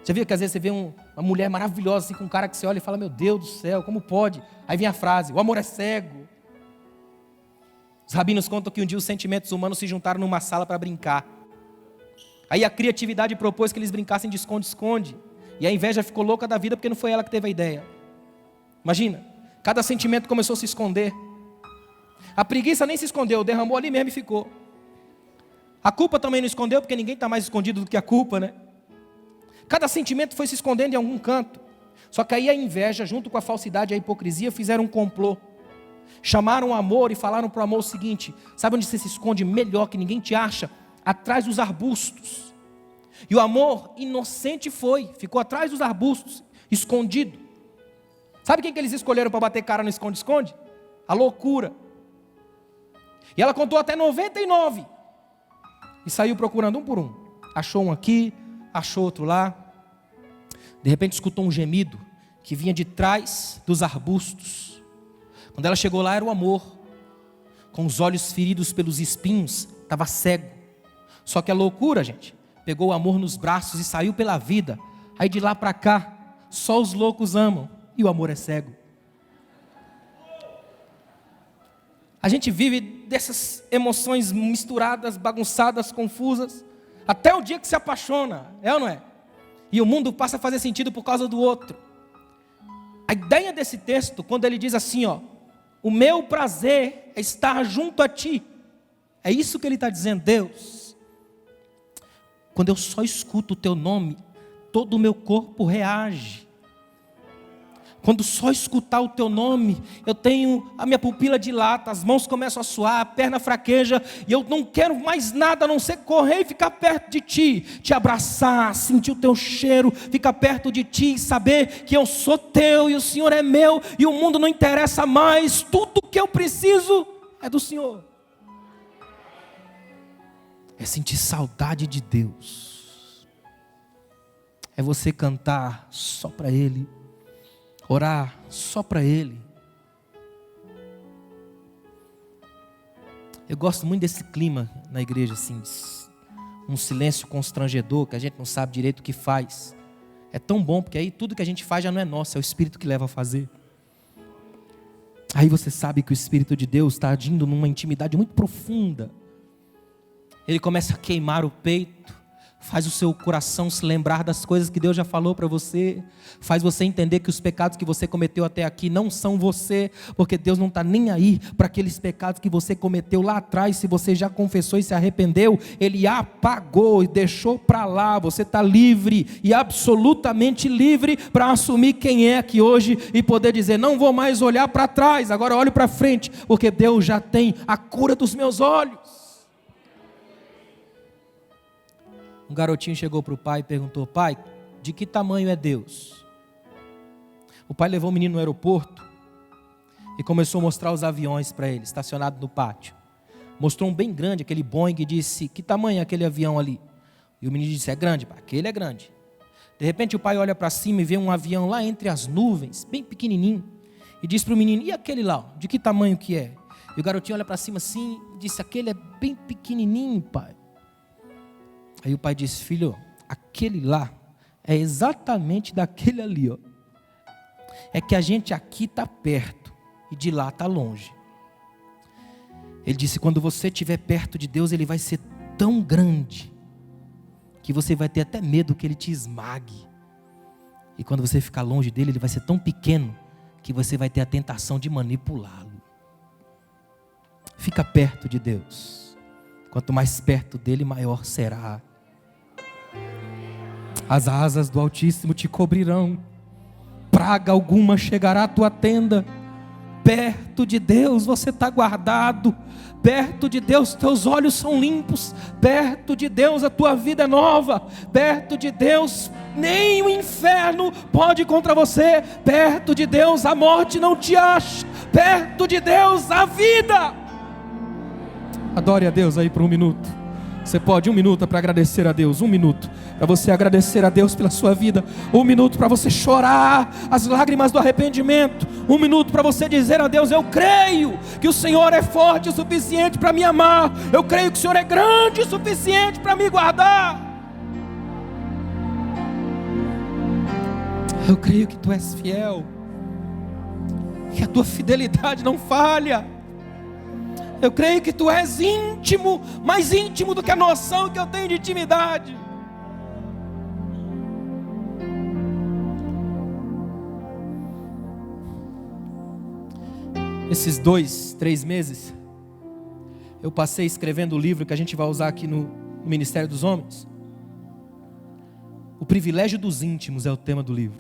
Já viu que às vezes você vê uma mulher maravilhosa assim, com um cara que você olha e fala: meu Deus do céu, como pode? Aí vem a frase: o amor é cego. Os rabinos contam que um dia os sentimentos humanos se juntaram numa sala para brincar. Aí a criatividade propôs que eles brincassem de esconde-esconde. E a inveja ficou louca da vida porque não foi ela que teve a ideia. Imagina, cada sentimento começou a se esconder. A preguiça nem se escondeu, derramou ali mesmo e ficou. A culpa também não escondeu, porque ninguém está mais escondido do que a culpa, né? Cada sentimento foi se escondendo em algum canto. Só que aí a inveja, junto com a falsidade e a hipocrisia, fizeram um complô. Chamaram o amor e falaram para o amor o seguinte: sabe onde você se esconde melhor, que ninguém te acha? Atrás dos arbustos. E o amor inocente ficou atrás dos arbustos, escondido. Sabe quem que eles escolheram para bater cara no esconde-esconde? A loucura. E ela contou até 99 e saiu procurando um por um. Achou um aqui, achou outro lá. De repente escutou um gemido que vinha de trás dos arbustos. Quando ela chegou lá, era o amor, com os olhos feridos pelos espinhos, estava cego. Só que a loucura, gente, pegou o amor nos braços e saiu pela vida. Aí de lá para cá, só os loucos amam e o amor é cego. A gente vive dessas emoções misturadas, bagunçadas, confusas, até o dia que se apaixona, é ou não é? E o mundo passa a fazer sentido por causa do outro. A ideia ideia desse texto, quando ele diz assim, ó, o meu prazer é estar junto a ti. É isso que ele está dizendo, Deus. Quando eu só escuto o teu nome, todo o meu corpo reage. Quando só escutar o teu nome, eu tenho a minha pupila dilata, as mãos começam a suar, a perna fraqueja, e eu não quero mais nada a não ser correr e ficar perto de ti, te abraçar, sentir o teu cheiro, ficar perto de ti, saber que eu sou teu e o Senhor é meu, e o mundo não interessa mais, tudo que eu preciso é do Senhor. É sentir saudade de Deus, é você cantar só para Ele, orar só para Ele. Eu gosto muito desse clima na igreja, assim, um silêncio constrangedor, que a gente não sabe direito o que faz. É tão bom, porque aí tudo que a gente faz já não é nosso, é o Espírito que leva a fazer. Aí você sabe que o Espírito de Deus está agindo numa intimidade muito profunda. Ele começa a queimar o peito, faz o seu coração se lembrar das coisas que Deus já falou para você, faz você entender que os pecados que você cometeu até aqui não são você, porque Deus não está nem aí para aqueles pecados que você cometeu lá atrás. Se você já confessou e se arrependeu, Ele apagou e deixou para lá. Você está livre e absolutamente livre para assumir quem é aqui hoje e poder dizer, não vou mais olhar para trás, agora olho para frente, porque Deus já tem a cura dos meus olhos. Um garotinho chegou para o pai e perguntou, pai, de que tamanho é Deus? O pai levou o menino no aeroporto e começou a mostrar os aviões para ele, estacionados no pátio. Mostrou um bem grande, aquele Boeing, e disse, que tamanho é aquele avião ali? E o menino disse, é grande, pai, aquele é grande. De repente o pai olha para cima e vê um avião lá entre as nuvens, bem pequenininho, e diz para o menino, e aquele lá, de que tamanho que é? E o garotinho olha para cima assim e disse, aquele é bem pequenininho, pai. Aí o pai disse, filho, aquele lá é exatamente daquele ali, ó. É que a gente aqui está perto e de lá está longe. Ele disse, quando você estiver perto de Deus, Ele vai ser tão grande que você vai ter até medo que Ele te esmague. E quando você ficar longe dele, Ele vai ser tão pequeno que você vai ter a tentação de manipulá-lo. Fica perto de Deus. Quanto mais perto dele, maior será. As asas do Altíssimo te cobrirão, praga alguma chegará à tua tenda. Perto de Deus você está guardado, perto de Deus teus olhos são limpos, perto de Deus a tua vida é nova, perto de Deus nem o inferno pode contra você, perto de Deus a morte não te acha, perto de Deus a vida. Adore a Deus aí por um minuto. Você pode, 1 minuto para agradecer a Deus, 1 minuto para você agradecer a Deus pela sua vida, 1 minuto para você chorar as lágrimas do arrependimento, 1 minuto para você dizer a Deus, eu creio que o Senhor é forte o suficiente para me amar, eu creio que o Senhor é grande o suficiente para me guardar, eu creio que Tu és fiel, que a Tua fidelidade não falha. Eu creio que Tu és íntimo, mais íntimo do que a noção que eu tenho de intimidade. Esses 2, 3 meses, eu passei escrevendo o livro que a gente vai usar aqui no Ministério dos Homens. O privilégio dos íntimos é o tema do livro.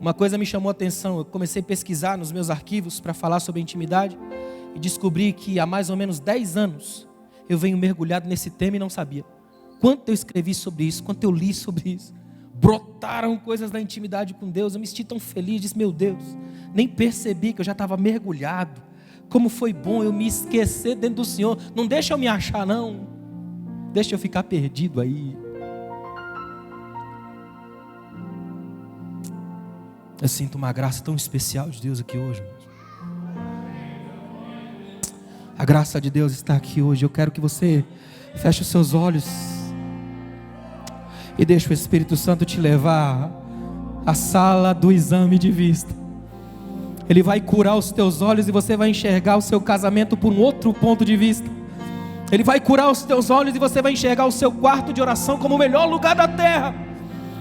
Uma coisa me chamou a atenção, eu comecei a pesquisar nos meus arquivos para falar sobre intimidade. E descobri que há mais ou menos 10 anos eu venho mergulhado nesse tema e não sabia. Quanto eu escrevi sobre isso, quanto eu li sobre isso. Brotaram coisas da intimidade com Deus. Eu me senti tão feliz, disse, meu Deus, nem percebi que eu já estava mergulhado. Como foi bom eu me esquecer dentro do Senhor. Não deixa eu me achar não. Deixa eu ficar perdido aí. Eu sinto uma graça tão especial de Deus aqui hoje. A graça de Deus está aqui hoje. Eu quero que você feche os seus olhos e deixe o Espírito Santo te levar à sala do exame de vista. Ele vai curar os teus olhos e você vai enxergar o seu casamento por um outro ponto de vista. Ele vai curar os teus olhos e você vai enxergar o seu quarto de oração como o melhor lugar da terra.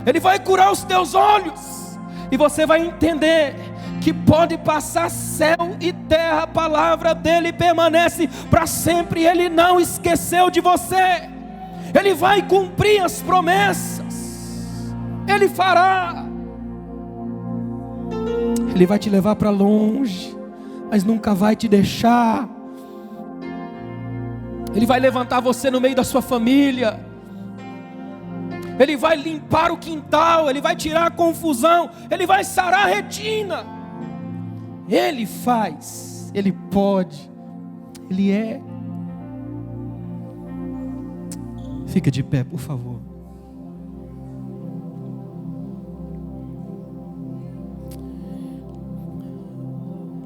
Ele vai curar os teus olhos E você vai entender que pode passar céu e terra, a palavra dele permanece para sempre. Ele não esqueceu de você. Ele vai cumprir as promessas. Ele fará. Ele vai te levar para longe, mas nunca vai te deixar. Ele vai levantar você no meio da sua família. Ele vai limpar o quintal. Ele vai tirar a confusão. Ele vai sarar a retina. Ele faz. Ele pode. Ele é. Fica de pé, por favor.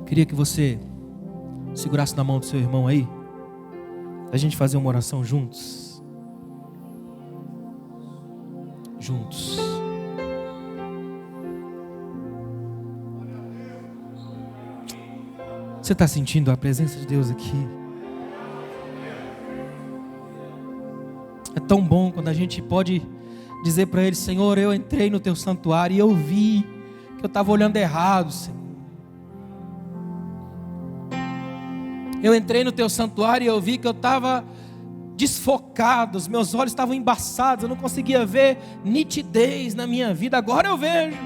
Queria que você segurasse na mão do seu irmão aí, a gente fazer uma oração juntos. Juntos. Você está sentindo a presença de Deus aqui? É tão bom quando a gente pode dizer para Ele: Senhor, eu entrei no Teu santuário e eu vi que eu estava olhando errado, Senhor. Eu entrei no Teu santuário e eu vi que eu estava desfocado, os meus olhos estavam embaçados, eu não conseguia ver nitidez na minha vida. Agora eu vejo.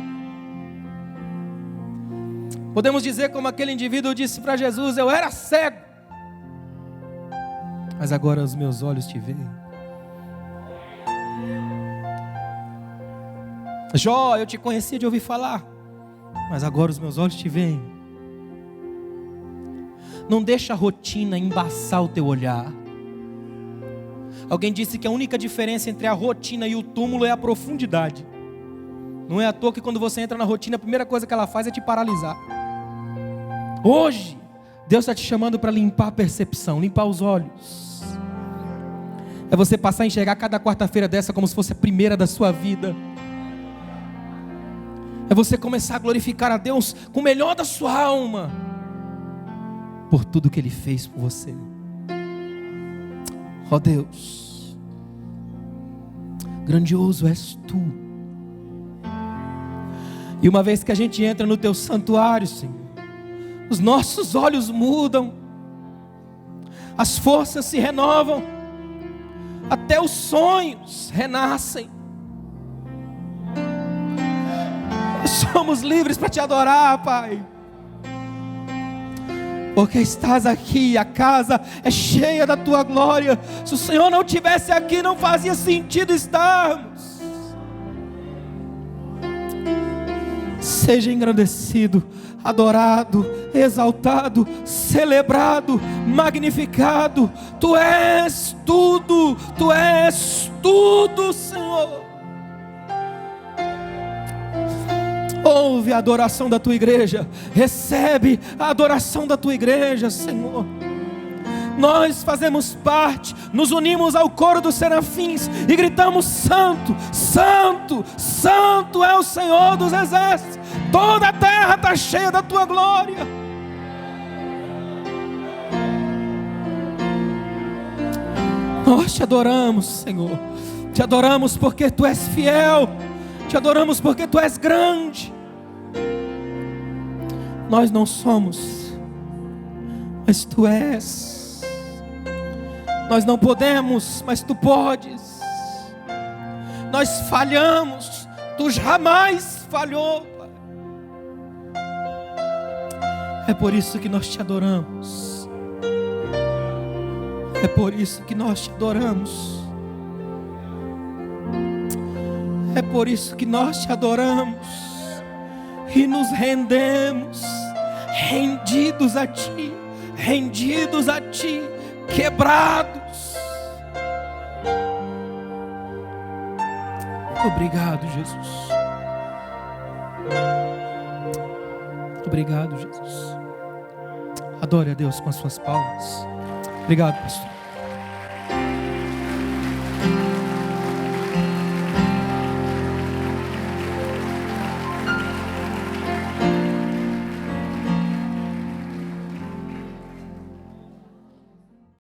Podemos dizer como aquele indivíduo disse para Jesus: eu era cego, mas agora os meus olhos te veem. Jó, eu te conhecia de ouvir falar, mas agora os meus olhos te veem. Não deixa a rotina embaçar o teu olhar. Alguém disse que a única diferença entre a rotina e o túmulo é a profundidade. Não é à toa que quando você entra na rotina, a primeira coisa que ela faz é te paralisar. Hoje, Deus está te chamando para limpar a percepção, limpar os olhos. É você passar a enxergar cada quarta-feira dessa como se fosse a primeira da sua vida. É você começar a glorificar a Deus com o melhor da sua alma, por tudo que Ele fez por você. Ó Deus, grandioso és Tu. E uma vez que a gente entra no Teu santuário, Senhor, os nossos olhos mudam, as forças se renovam, até os sonhos renascem. Nós somos livres para Te adorar, Pai, porque estás aqui, a casa é cheia da Tua glória. Se o Senhor não estivesse aqui, não fazia sentido estarmos. Seja engrandecido, adorado, exaltado, celebrado, magnificado. Tu és tudo, Senhor. Ouve a adoração da Tua igreja, recebe a adoração da Tua igreja, Senhor. Nós fazemos parte, nos unimos ao coro dos serafins e gritamos: Santo, Santo, Santo é o Senhor dos exércitos. Toda a terra está cheia da Tua glória. Nós Te adoramos, Senhor. Te adoramos porque Tu és fiel. Te adoramos porque Tu és grande. Nós não somos, mas Tu és. Nós não podemos, mas Tu podes. Nós falhamos, Tu jamais falhou, Pai. É por isso que nós Te adoramos. É por isso que nós Te adoramos. É por isso que nós Te adoramos e nos rendemos, rendidos a Ti, quebrados. Obrigado, Jesus. Obrigado, Jesus. Adore a Deus com as suas palmas. Obrigado, pastor.